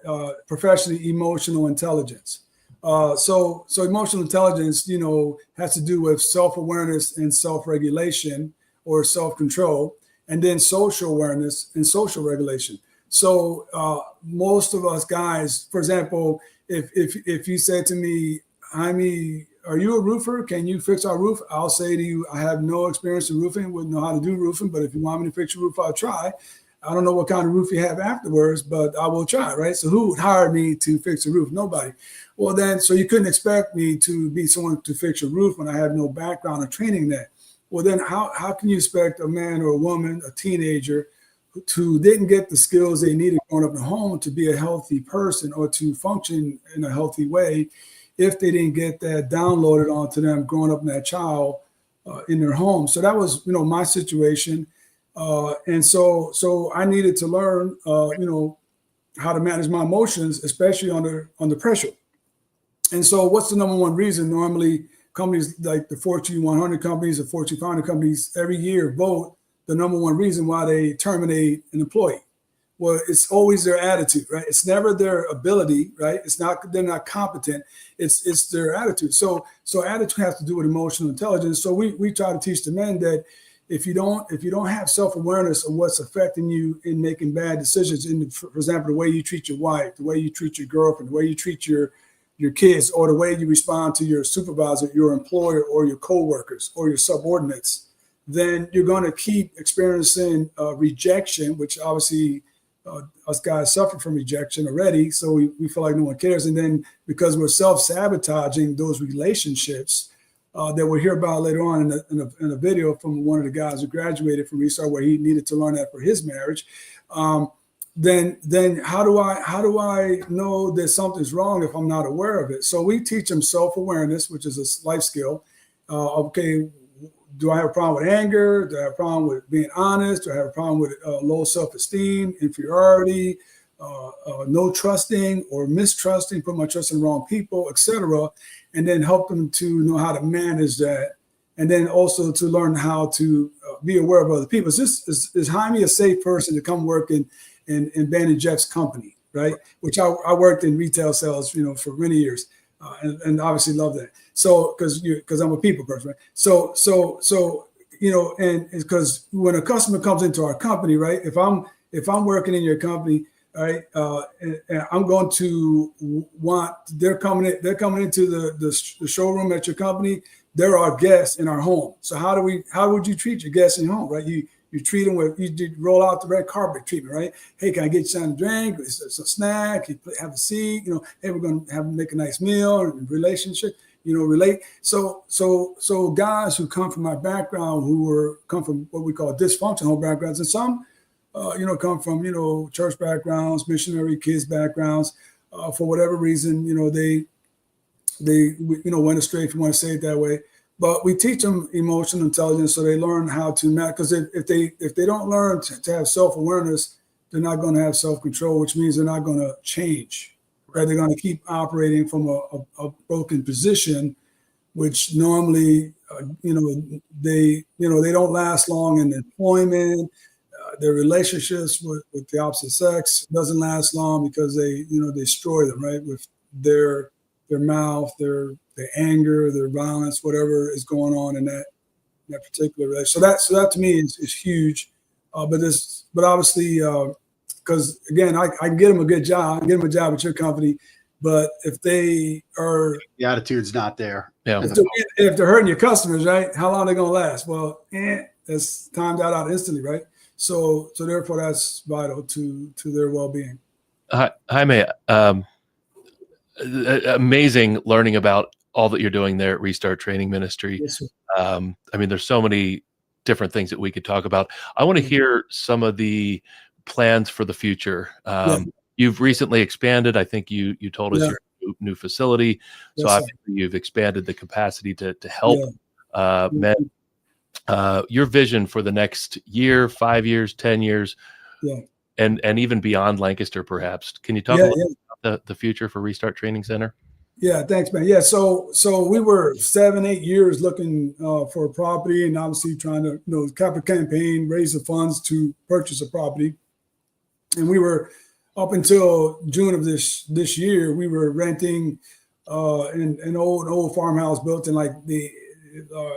Speaker 4: professionally emotional intelligence. So emotional intelligence, has to do with self-awareness and self-regulation or self-control, and then social awareness and social regulation. So most of us guys, for example, if you say to me, "Jaime, are you a roofer? Can you fix our roof?" I'll say to you, "I have no experience in roofing, wouldn't know how to do roofing, but if you want me to fix your roof, I'll try. I don't know what kind of roof you have afterwards, but I will try," right? So who would hire me to fix a roof? Nobody. Well, then, so you couldn't expect me to be someone to fix your roof when I have no background or training that. Well, then how can you expect a man or a woman, a teenager, who didn't get the skills they needed growing up in home to be a healthy person or to function in a healthy way, if they didn't get that downloaded onto them growing up in that child in their home? So that was, my situation. And so I needed to learn, how to manage my emotions, especially under pressure. And so what's the number one reason? Normally, companies like the Fortune 100 companies, the Fortune 500 companies, every year vote the number one reason why they terminate an employee. Well, it's always their attitude, right? It's never their ability, right? They're not competent. It's their attitude. So attitude has to do with emotional intelligence. So we try to teach the men that if you don't have self-awareness of what's affecting you in making bad decisions, for example, the way you treat your wife, the way you treat your girlfriend, the way you treat your kids, or the way you respond to your supervisor, your employer, or your coworkers, or your subordinates, then you're going to keep experiencing rejection, which obviously us guys suffer from rejection already. So we feel like no one cares. And then because we're self-sabotaging those relationships that we'll hear about later on in a video from one of the guys who graduated from Restart, where he needed to learn that for his marriage. Then how do I know that something's wrong if I'm not aware of it? So we teach them self-awareness, which is a life skill. Okay, do I have a problem with anger? Do I have a problem with being honest? Do I have a problem with low self-esteem, inferiority, no trusting or mistrusting, put my trust in the wrong people, etc. And then help them to know how to manage that. And then also to learn how to be aware of other people. Is Jaime a safe person to come work in Ben and Jeff's company, right? Which I worked in retail sales, for many years, and obviously love that. So because I'm a people person, right? So and it's because when a customer comes into our company, right? If I'm working in your company, right, and I'm going to want they're coming into the showroom at your company. They're our guests in our home. So how would you treat your guests in your home, right? You treat them you roll out the red carpet treatment, right? Hey, can I get you something to drink? It's a snack. You have a seat. Hey, we're going to make a nice meal and relationship. Relate. So guys who come from my background, come from what we call dysfunctional backgrounds, and some come from, church backgrounds, missionary kids backgrounds. For whatever reason, they went astray, if you want to say it that way. But we teach them emotional intelligence so they learn how to not, because if they don't learn to have self-awareness, they're not going to have self-control, which means they're not going to change. Right? They're going to keep operating from a broken position, which normally, they don't last long in employment. Their relationships with the opposite sex doesn't last long because they destroy them, right? With their mouth, their anger, their violence, whatever is going on in that particular relationship. So that to me is huge. But obviously, because again, I can get them a good job, I can get them a job at your company, but if they are,
Speaker 3: the attitude's not there.
Speaker 1: Yeah.
Speaker 4: If they're hurting your customers, right? How long are they going to last? Well, that's timed out instantly, right? So therefore, that's vital to their well-being.
Speaker 1: Jaime, amazing learning about all that you're doing there at Restart Training Ministry.
Speaker 4: Yes, sir.
Speaker 1: There's so many different things that we could talk about. I want to hear some of the plans for the future. You've recently expanded. I think you told us your new facility. So
Speaker 4: Yes,
Speaker 1: obviously you've expanded the capacity to help men. Your vision for the next year, 5 years, 10 years, and even beyond Lancaster, perhaps. Can you talk a little about the future for Restart Training Center?
Speaker 4: Yeah, thanks, man. Yeah, so we were 7-8 years looking for a property, and obviously trying to capital campaign, raise the funds to purchase a property. And we were up until June of this year, we were renting an old farmhouse built in like the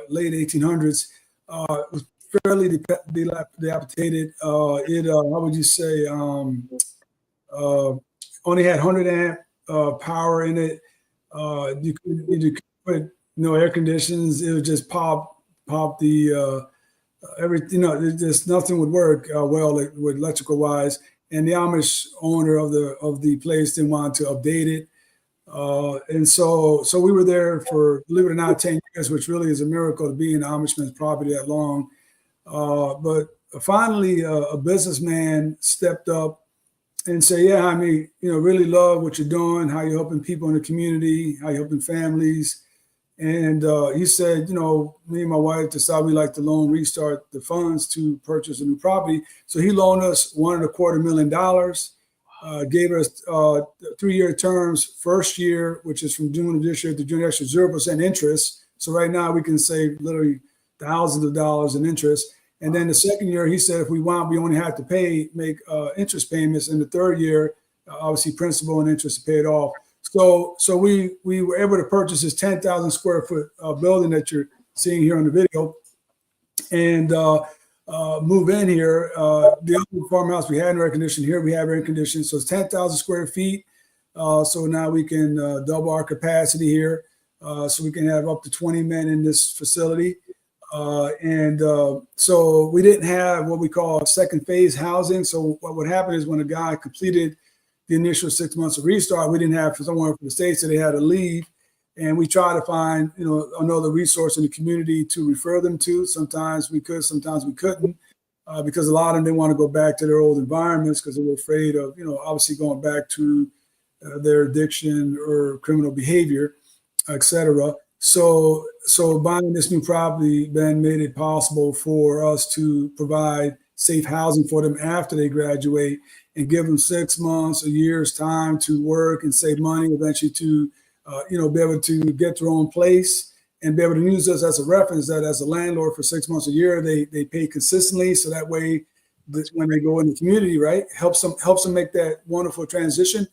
Speaker 4: late 1800s. It was fairly dilapidated. How would you say? Only had 100 amp power in it. You could put no air conditions. It would just pop the everything. Just nothing would work well with electrical wise. And the Amish owner of the place didn't want to update it. And so we were there for, believe it or not, 10 years, which really is a miracle to be in Amishman's property that long. But finally, a businessman stepped up and said, yeah, I mean, really love what you're doing, how you're helping people in the community, how you're helping families. And he said, me and my wife decided we'd like to loan Restart the funds to purchase a new property. So he loaned us $1.25 million, gave us 3-year terms, first year, which is from June of this year to June next year, 0% interest. So right now we can save literally thousands of dollars in interest. And then the second year, he said, if we want, we only have to make interest payments. In the third year, obviously principal and interest to pay it off. So we were able to purchase this 10,000 square foot building that you're seeing here on the video, and move in here. The other farmhouse we had no air conditioning. Here we have air conditioning. So it's 10,000 square feet. So now we can double our capacity here. So we can have up to 20 men in this facility. So we didn't have what we call second phase housing. So what would happen is when a guy completed the initial 6 months of Restart, we didn't have someone from the States, so they had to leave. And we try to find, another resource in the community to refer them to. Sometimes we could, sometimes we couldn't, because a lot of them didn't want to go back to their old environments because they were afraid of, obviously going back to their addiction or criminal behavior, et cetera. So buying this new property then made it possible for us to provide safe housing for them after they graduate and give them 6 months, a year's time to work and save money, eventually to, be able to get their own place and be able to use us as a reference that as a landlord for 6 months, a year, they pay consistently. So that way, when they go in the community, right, helps them make that wonderful transition.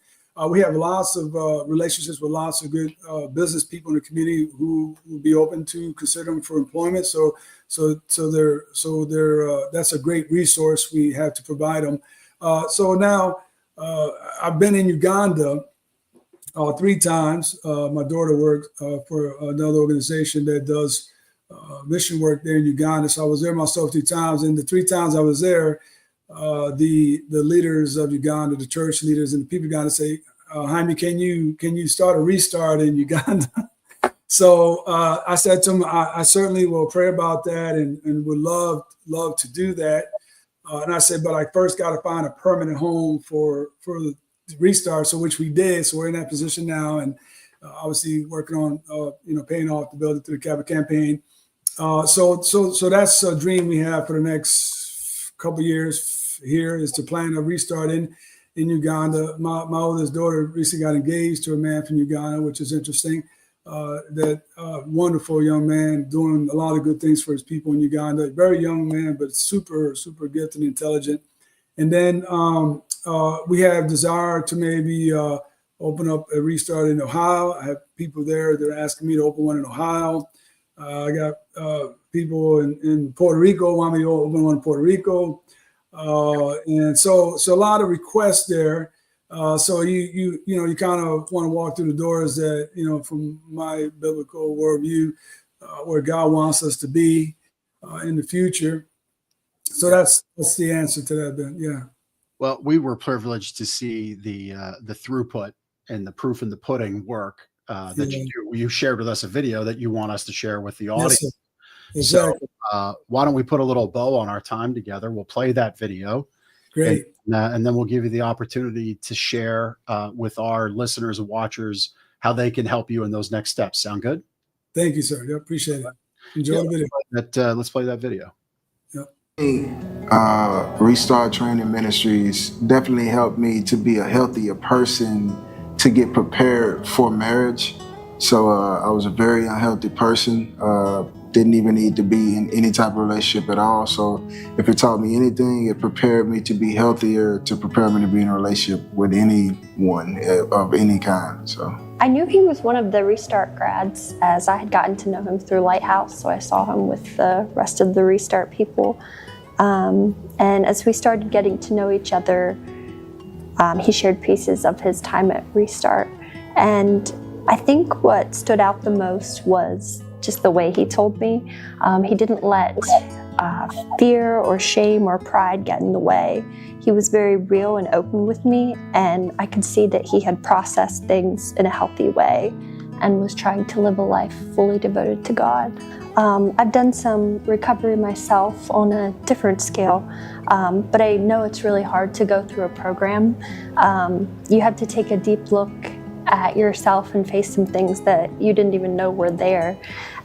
Speaker 4: We have lots of relationships with lots of good business people in the community who will be open to consider them for employment. So they're that's a great resource we have to provide them. So now I've been in Uganda 3 times. My daughter worked for another organization that does mission work there in Uganda. So I was there myself 3 times. And the 3 times I was there, the leaders of Uganda, the church leaders and the people of Uganda say, Jaime, can you start a Restart in Uganda? So I said to them, I certainly will pray about that and would love to do that. And I said, but I first got to find a permanent home for the restart, so which we did. So we're in that position now, and obviously working on paying off the building through the campaign. So that's a dream we have for the next couple years here, is to plan a restart in Uganda. My oldest daughter recently got engaged to a man from Uganda, which is interesting. That wonderful young man doing a lot of good things for his people in Uganda. Very young man, but super, super gifted and intelligent. And then we have desire to maybe open up a restart in Ohio. I have people there that are asking me to open one in Ohio. I got people in Puerto Rico want me to open one in Puerto Rico. And so a lot of requests there. So you kind of want to walk through the doors that, from my biblical worldview, where God wants us to be in the future. So that's the answer to that, Ben. Yeah.
Speaker 3: Well, we were privileged to see the throughput and the proof in the pudding work that you shared with us, a video that you want us to share with the audience.
Speaker 4: Yes, exactly.
Speaker 3: So why don't we put a little bow on our time together? We'll play that video.
Speaker 4: Great.
Speaker 3: And then we'll give you the opportunity to share with our listeners and watchers how they can help you in those next steps. Sound good?
Speaker 4: Thank you, sir. I appreciate it. Enjoy the video.
Speaker 3: Let's play that video.
Speaker 5: Restart Training Ministries definitely helped me to be a healthier person, to get prepared for marriage. So I was a very unhealthy person, didn't even need to be in any type of relationship at all. So if it taught me anything, it prepared me to be healthier, to prepare me to be in a relationship with anyone of any kind. So
Speaker 6: I knew he was one of the Restart grads, as I had gotten to know him through Lighthouse, so I saw him with the rest of the Restart people. And as we started getting to know each other, he shared pieces of his time at Restart. And I think what stood out the most was just the way he told me. He didn't let fear or shame or pride get in the way. He was very real and open with me, and I could see that he had processed things in a healthy way and was trying to live a life fully devoted to God. I've done some recovery myself on a different scale, but I know it's really hard to go through a program. You have to take a deep look at yourself and face some things that you didn't even know were there.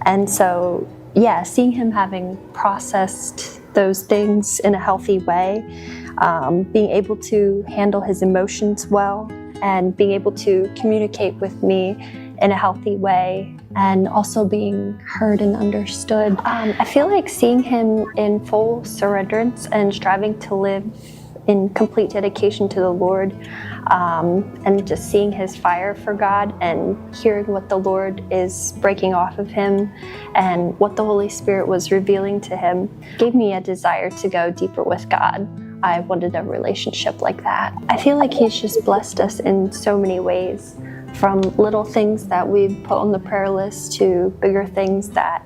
Speaker 6: And so, yeah, seeing him having processed those things in a healthy way, being able to handle his emotions well, and being able to communicate with me in a healthy way, and also being heard and understood. I feel like seeing him in full surrenderance and striving to live in complete dedication to the Lord, and just seeing his fire for God and hearing what the Lord is breaking off of him and what the Holy Spirit was revealing to him gave me a desire to go deeper with God. I wanted a relationship like that. I feel like he's just blessed us in so many ways, from little things that we've put on the prayer list to bigger things that,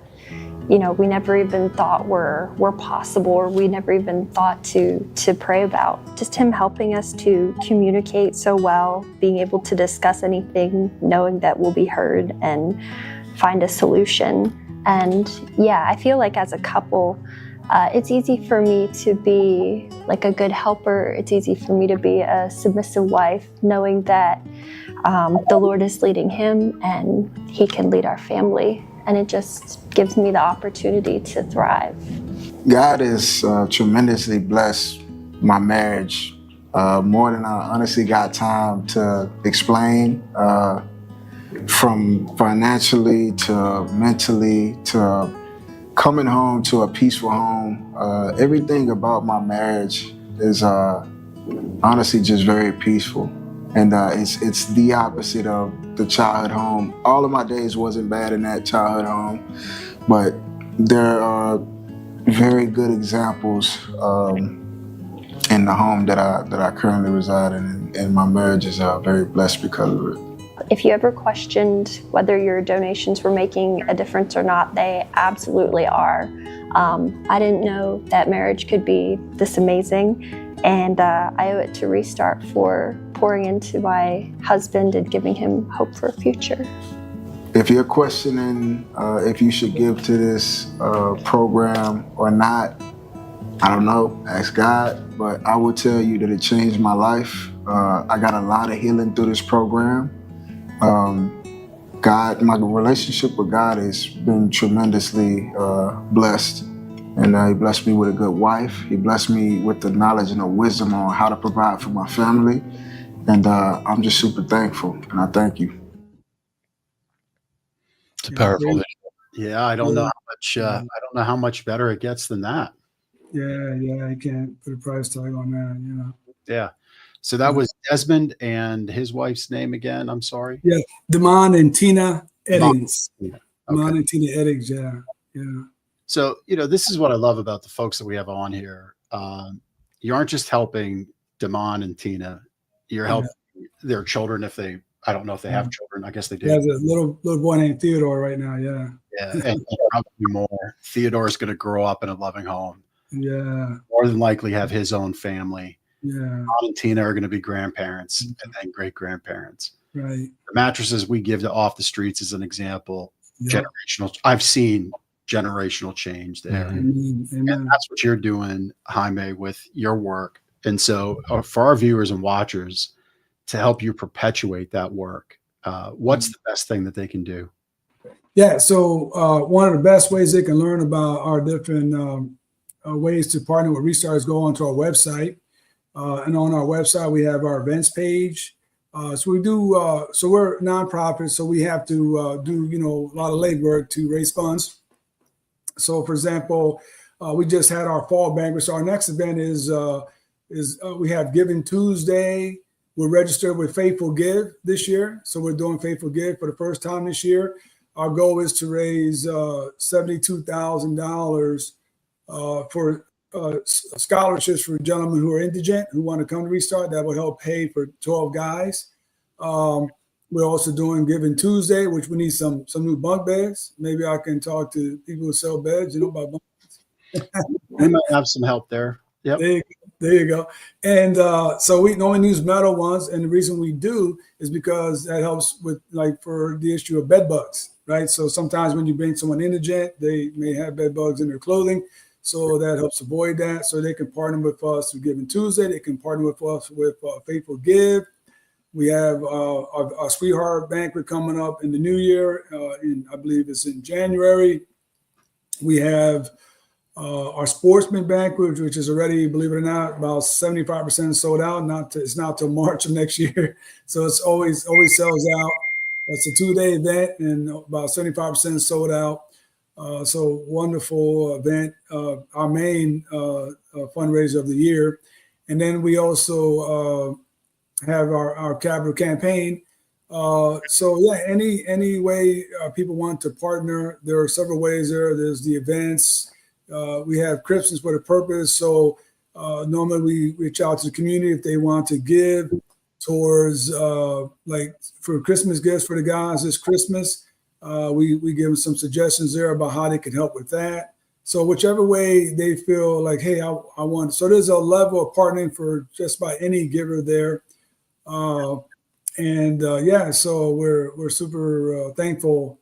Speaker 6: we never even thought were possible, or we never even thought to pray about. Just him helping us to communicate so well, being able to discuss anything, knowing that we'll be heard and find a solution. And yeah, I feel like as a couple, it's easy for me to be like a good helper. It's easy for me to be a submissive wife, knowing that the Lord is leading him and he can lead our family. And it just gives me the opportunity to thrive.
Speaker 5: God has tremendously blessed my marriage, more than I honestly got time to explain, from financially to mentally to coming home to a peaceful home. Everything about my marriage is honestly just very peaceful. And it's the opposite of the childhood home. All of my days wasn't bad in that childhood home, but there are very good examples in the home that I currently reside in, and my marriage is very blessed because of it.
Speaker 6: If you ever questioned whether your donations were making a difference or not, they absolutely are. I didn't know that marriage could be this amazing. And I owe it to Restart for pouring into my husband and giving him hope for a future.
Speaker 5: If you're questioning if you should give to this program or not, I don't know, ask God, but I will tell you that it changed my life. I got a lot of healing through this program. My relationship with God has been tremendously blessed. And he blessed me with a good wife. He blessed me with the knowledge and the wisdom on how to provide for my family. And I'm just super thankful, and I thank you.
Speaker 1: It's a powerful vision.
Speaker 3: Yeah, I don't know how much. I don't know how much better it gets than that.
Speaker 4: Yeah, I can't put a price tag on that,
Speaker 3: Yeah. So that was Desmond and his wife's name again. I'm sorry.
Speaker 4: Yeah, Damon and Tina Eddings.
Speaker 3: Okay.
Speaker 4: Damon and Tina Eddings, yeah.
Speaker 3: So, this is what I love about the folks that we have on here. You aren't just helping Damon and Tina. You're helping their children I don't know if they have children. I guess they do.
Speaker 4: There's a little boy named Theodore right now, yeah.
Speaker 3: Yeah, and probably more. Theodore is going to grow up in a loving home.
Speaker 4: Yeah.
Speaker 3: More than likely have his own family.
Speaker 4: Yeah.
Speaker 3: Damon and Tina are going to be grandparents and then great-grandparents.
Speaker 4: Right.
Speaker 3: The mattresses we give to Off the Streets is an example.
Speaker 4: Yeah.
Speaker 3: Generational. I've seen generational change there.
Speaker 4: Amen.
Speaker 3: And that's what you're doing, Jaime, with your work. And so for our viewers and watchers, to help you perpetuate that work, what's the best thing that they can do?
Speaker 4: Yeah, so one of the best ways they can learn about our different ways to partner with Restart is go onto our website. And on our website, we have our events page. So we do, so we're a nonprofit, so we have to do, a lot of legwork to raise funds. So, for example, we just had our fall banquet. So our next event is we have Giving Tuesday. We're registered with Faithful Give this year. So we're doing Faithful Give for the first time this year. Our goal is to raise $72,000 for scholarships for gentlemen who are indigent, who want to come to Restart. That will help pay for 12 guys. We're also doing Giving Tuesday, which we need some new bunk beds. Maybe I can talk to people who sell beds, about bunk beds.
Speaker 3: We might have some help there. Yep.
Speaker 4: There you go. And so we normally use metal ones. And the reason we do is because that helps with for the issue of bed bugs, right? So sometimes when you bring someone indigent, they may have bed bugs in their clothing. So that helps avoid that. So they can partner with us through Giving Tuesday. They can partner with us with Faithful Give. We have our Sweetheart Banquet coming up in the new year. I believe it's in January. We have our Sportsman Banquet, which is already, believe it or not, about 75% sold out. It's not till March of next year. So it's always sells out. It's a 2-day event and about 75% sold out. So wonderful event, our main fundraiser of the year. And then we also have our capital campaign. So yeah, any way people want to partner, there are several ways there. There's the events. We have Christmas with a Purpose. So normally we reach out to the community if they want to give towards for Christmas gifts for the guys this Christmas. We give them some suggestions there about how they can help with that. So whichever way they feel like, hey, I want. So there's a level of partnering for just about any giver there. So we're super thankful.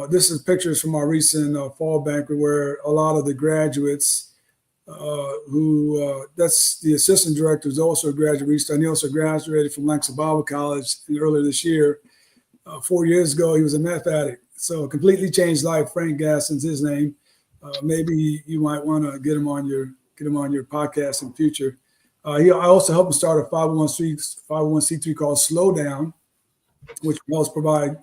Speaker 4: This is pictures from our recent fall banquet where a lot of the graduates that's the assistant director is also a graduate Restart, and he also graduated from Lancaster Bible College earlier this year. 4 years ago, he was a meth addict. So completely changed life. Frank Gasson's his name. Maybe you might want to get him on your podcast in the future. I also helped him start a 501c3 called Slow Down, which helps provide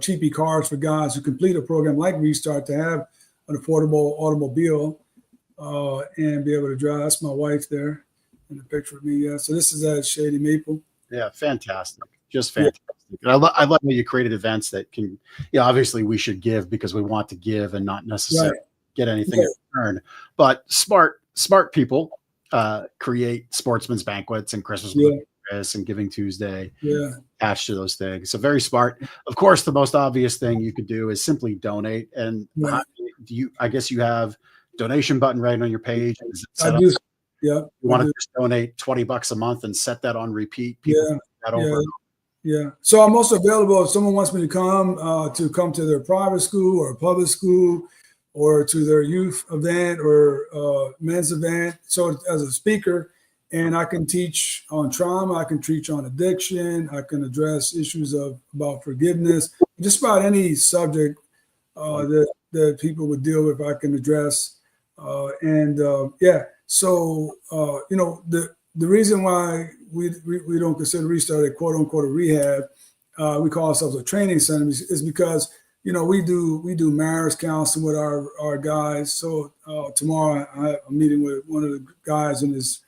Speaker 4: cheapy cars for guys who complete a program like Restart to have an affordable automobile and be able to drive. That's my wife there in the picture of me. Yeah. So this is at Shady Maple.
Speaker 3: Yeah, fantastic. Just fantastic. Yeah. I love how you created events that can, obviously we should give because we want to give and not necessarily get anything in return. But smart people create sportsman's banquets and Christmas and Giving Tuesday attached to those things. So very smart. Of course, the most obvious thing you could do is simply donate. And I guess you have donation button right on your page.
Speaker 4: I do. Yeah.
Speaker 3: You want to just donate $20 a month and set that on repeat. People that over.
Speaker 4: Yeah. So I'm also available if someone wants me to come to their private school or public school. or to their youth event or men's event. So as a speaker, and I can teach on trauma, I can teach on addiction, I can address issues about forgiveness, just about any subject that people would deal with, I can address. So the reason why we don't consider Restart a quote unquote a rehab, we call ourselves a training center, is because we do marriage counseling with our guys. So tomorrow I have a meeting with one of the guys and his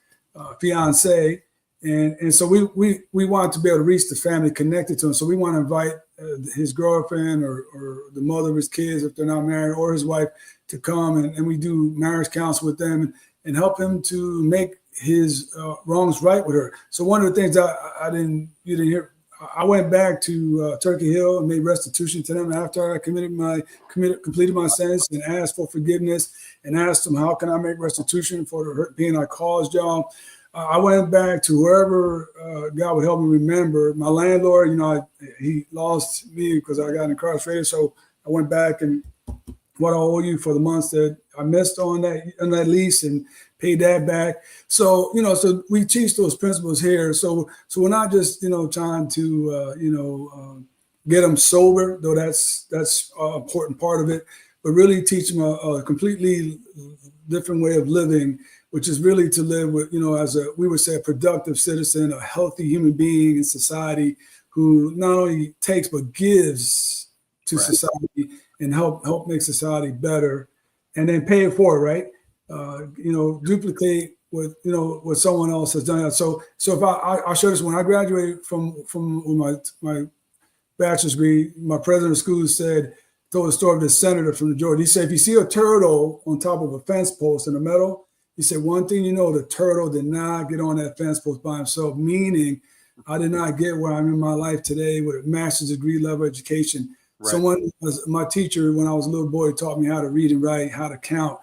Speaker 4: fiance, and so we want to be able to reach the family connected to him. So we want to invite his girlfriend or the mother of his kids, if they're not married, or his wife, to come, and we do marriage counseling with them and help him to make his wrongs right with her. So one of the things you didn't hear, I went back to Turkey Hill and made restitution to them after I completed my sentence, and asked for forgiveness and asked them, how can I make restitution for the hurt pain I caused y'all? I went back to wherever God would help me remember. My landlord, he lost me because I got incarcerated. So I went back and what I owe you for the months that I missed on that lease and paid that back. So, so we teach those principles here. So we're not just, trying to, get them sober, though that's an important part of it, but really teach them a completely different way of living, which is really to live with, as we would say, a productive citizen, a healthy human being in society who not only takes, but gives to society and help make society better, and then pay it forward, right? Duplicate what someone else has done. So if I'll show this. When I graduated from my bachelor's degree, my president of school told the story of this senator from Georgia. He said, if you see a turtle on top of a fence post in the meadow, he said, one thing the turtle did not get on that fence post by himself, meaning I did not get where I'm in my life today with a master's degree level education. Right. Someone, my teacher, when I was a little boy, taught me how to read and write, how to count.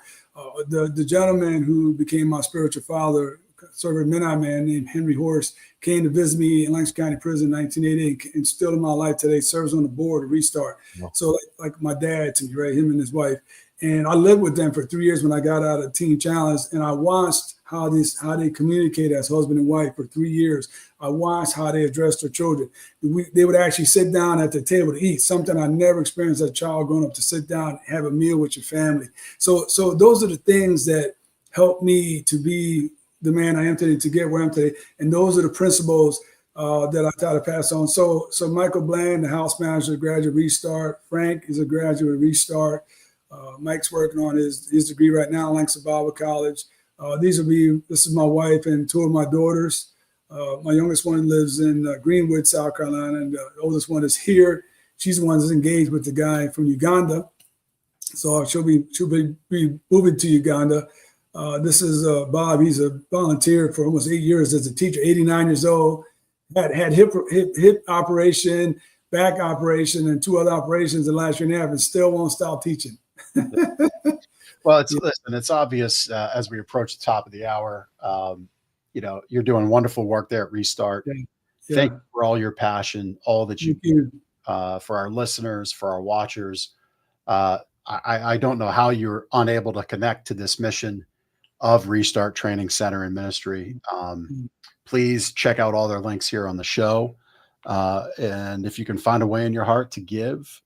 Speaker 4: The gentleman who became my spiritual father, conservative Mennonite man named Henry Horst, came to visit me in Lancaster County Prison in 1988 and still in my life today serves on the board of Restart. Wow. So like my dad to me, right? Him and his wife. And I lived with them for 3 years when I got out of Teen Challenge, and I watched how they communicate as husband and wife for 3 years. I watched how they addressed their children. They would actually sit down at the table to eat, something I never experienced as a child growing up, to sit down and have a meal with your family. So those are the things that helped me to be the man I am today, to get where I am today. And those are the principles that I try to pass on. So Michael Bland, the house manager, graduate Restart. Frank is a graduate Restart. Mike's working on his degree right now at Lancaster Bible College. This is my wife and two of my daughters. My youngest one lives in Greenwood, South Carolina, and the oldest one is here. She's the one that's engaged with the guy from Uganda. So she'll be moving to Uganda. This is Bob. He's a volunteer for almost 8 years as a teacher, 89 years old, had hip operation, back operation, and 2 other operations in the last year and a half, and still won't stop teaching.
Speaker 3: Well, it's obvious as we approach the top of the hour. You're doing wonderful work there at Restart. Yeah. Thank you for all your passion, all that you do for our listeners, for our watchers. I don't know how you're unable to connect to this mission of Restart Training Center and Ministry. Please check out all their links here on the show. And if you can find a way in your heart to give,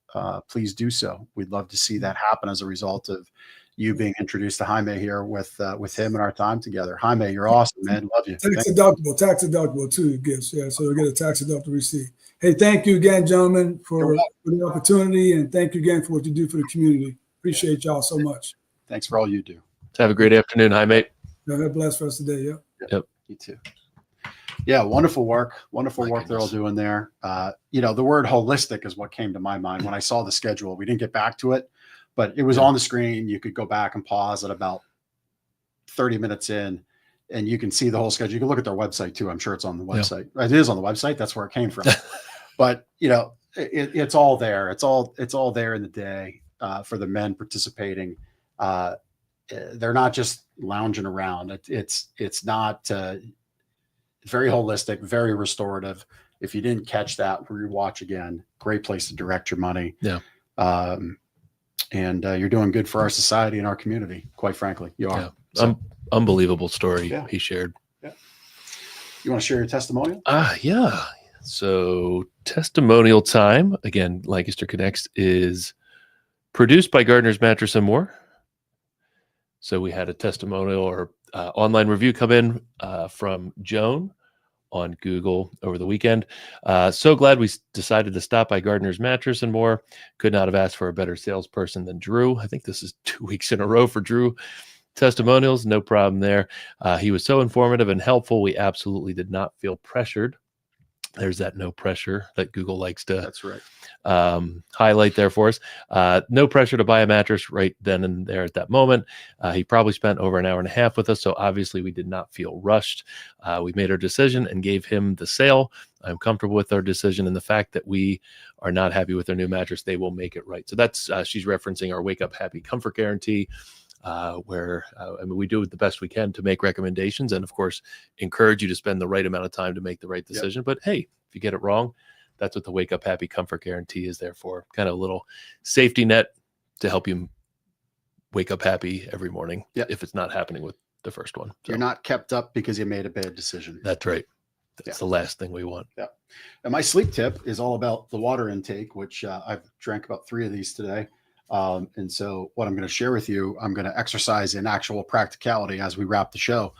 Speaker 3: please do so. We'd love to see that happen as a result of you being introduced to Jaime here with him and our time together. Jaime, you're awesome, man. Love you.
Speaker 4: Tax deductible too, gifts. Yeah, so you'll get a tax deductible receipt. Hey, thank you again, gentlemen, for the opportunity, and thank you again for what you do for the community. Appreciate y'all so much.
Speaker 3: Thanks for all you do.
Speaker 1: Have a great afternoon, Jaime.
Speaker 4: Have a blessed rest of the day.
Speaker 1: Yep.
Speaker 3: You too. Yeah, wonderful work. Wonderful work they're all doing there. The word holistic is what came to my mind when I saw the schedule. We didn't get back to it, but it was on the screen. You could go back and pause at about 30 minutes in, and you can see the whole schedule. You can look at their website too. I'm sure it's on the website. Yeah. It is on the website. That's where it came from. But it's all there. It's all there in the day for the men participating. They're not just lounging around. It's not very holistic, very restorative. If you didn't catch that, rewatch again. Great place to direct your money.
Speaker 1: Yeah.
Speaker 3: and you're doing good for our society and our community. Quite frankly, you are.
Speaker 1: Yeah.
Speaker 3: So,
Speaker 1: Unbelievable story
Speaker 3: Yeah.
Speaker 1: he shared.
Speaker 3: you want to share your testimonial?
Speaker 1: Yeah. So testimonial time, again, Lancaster Connects is produced by Gardner's Mattress and More. So we had a testimonial or online review come in from Joan on Google over the weekend. So glad we decided to stop by Gardner's Mattress and More. Could not have asked for a better salesperson than Drew. I think this is 2 weeks in a row for Drew testimonials. No problem there. He was so informative and helpful. We absolutely did not feel pressured. There's that no pressure that Google likes to
Speaker 3: That's right.
Speaker 1: highlight there for us. No pressure to buy a mattress right then and there at that moment. He probably spent over an hour and a half with us, so obviously we did not feel rushed. We made our decision and gave him the sale. I'm comfortable with our decision and the fact that we are not happy with their new mattress. They will make it right. So that's she's referencing our Wake Up Happy Comfort Guarantee, where we do the best we can to make recommendations and, of course, encourage you to spend the right amount of time to make the right decision. Yep. But hey, if you get it wrong, that's what the Wake Up Happy Comfort Guarantee is there for. Kind of a little safety net to help you wake up happy every morning. Yep. If it's not happening with the first one. So,
Speaker 3: you're not kept up because you made a bad decision.
Speaker 1: That's right. That's the last thing we want.
Speaker 3: Yeah. And my sleep tip is all about the water intake, which I've drank about 3 of these today. And so what I'm going to share with you, I'm going to exercise in actual practicality as we wrap the show.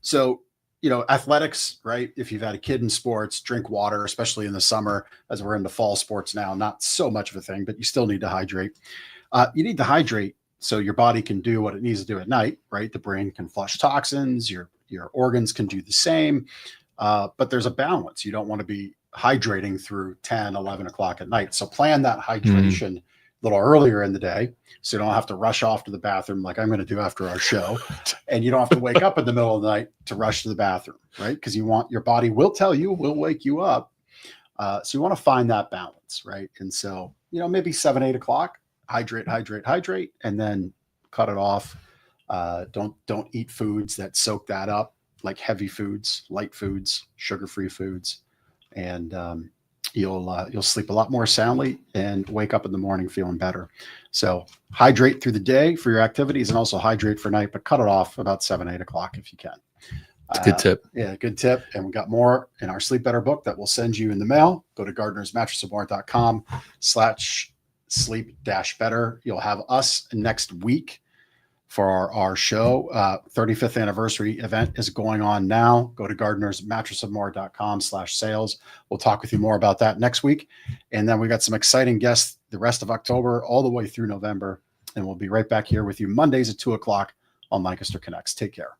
Speaker 3: So, athletics, right? If you've had a kid in sports, drink water, especially in the summer, as we're into fall sports now, not so much of a thing, but you still need to hydrate. You need to hydrate so your body can do what it needs to do at night, right? The brain can flush toxins, your organs can do the same. But there's a balance. You don't want to be hydrating through 10, 11 o'clock at night. So plan that hydration a little earlier in the day, so you don't have to rush off to the bathroom like I'm going to do after our show. And you don't have to wake up in the middle of the night to rush to the bathroom, right? Because your body will tell you, will wake you up. So you want to find that balance, right? And so, maybe 7, 8 o'clock, hydrate, and then cut it off. Don't eat foods that soak that up, like heavy foods, light foods, sugar-free foods. And, you'll sleep a lot more soundly and wake up in the morning feeling better. So hydrate through the day for your activities and also hydrate for night, but cut it off about 7, 8 o'clock if you can.
Speaker 1: It's a good tip.
Speaker 3: Yeah, good tip. And we got more in our Sleep Better book that we'll send you in the mail. Go to gardnersmattressandmore.com/sleep-better. You'll have us next week for our show. 35th anniversary event is going on now. Go to gardnersmattressandmore.com/sales. We'll talk with you more about that next week. And then we got some exciting guests the rest of October, all the way through November. And we'll be right back here with you Mondays at 2 o'clock on Lancaster Connects. Take care.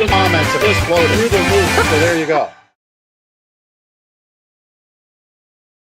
Speaker 3: Comments have exploded through the roof. So there you go.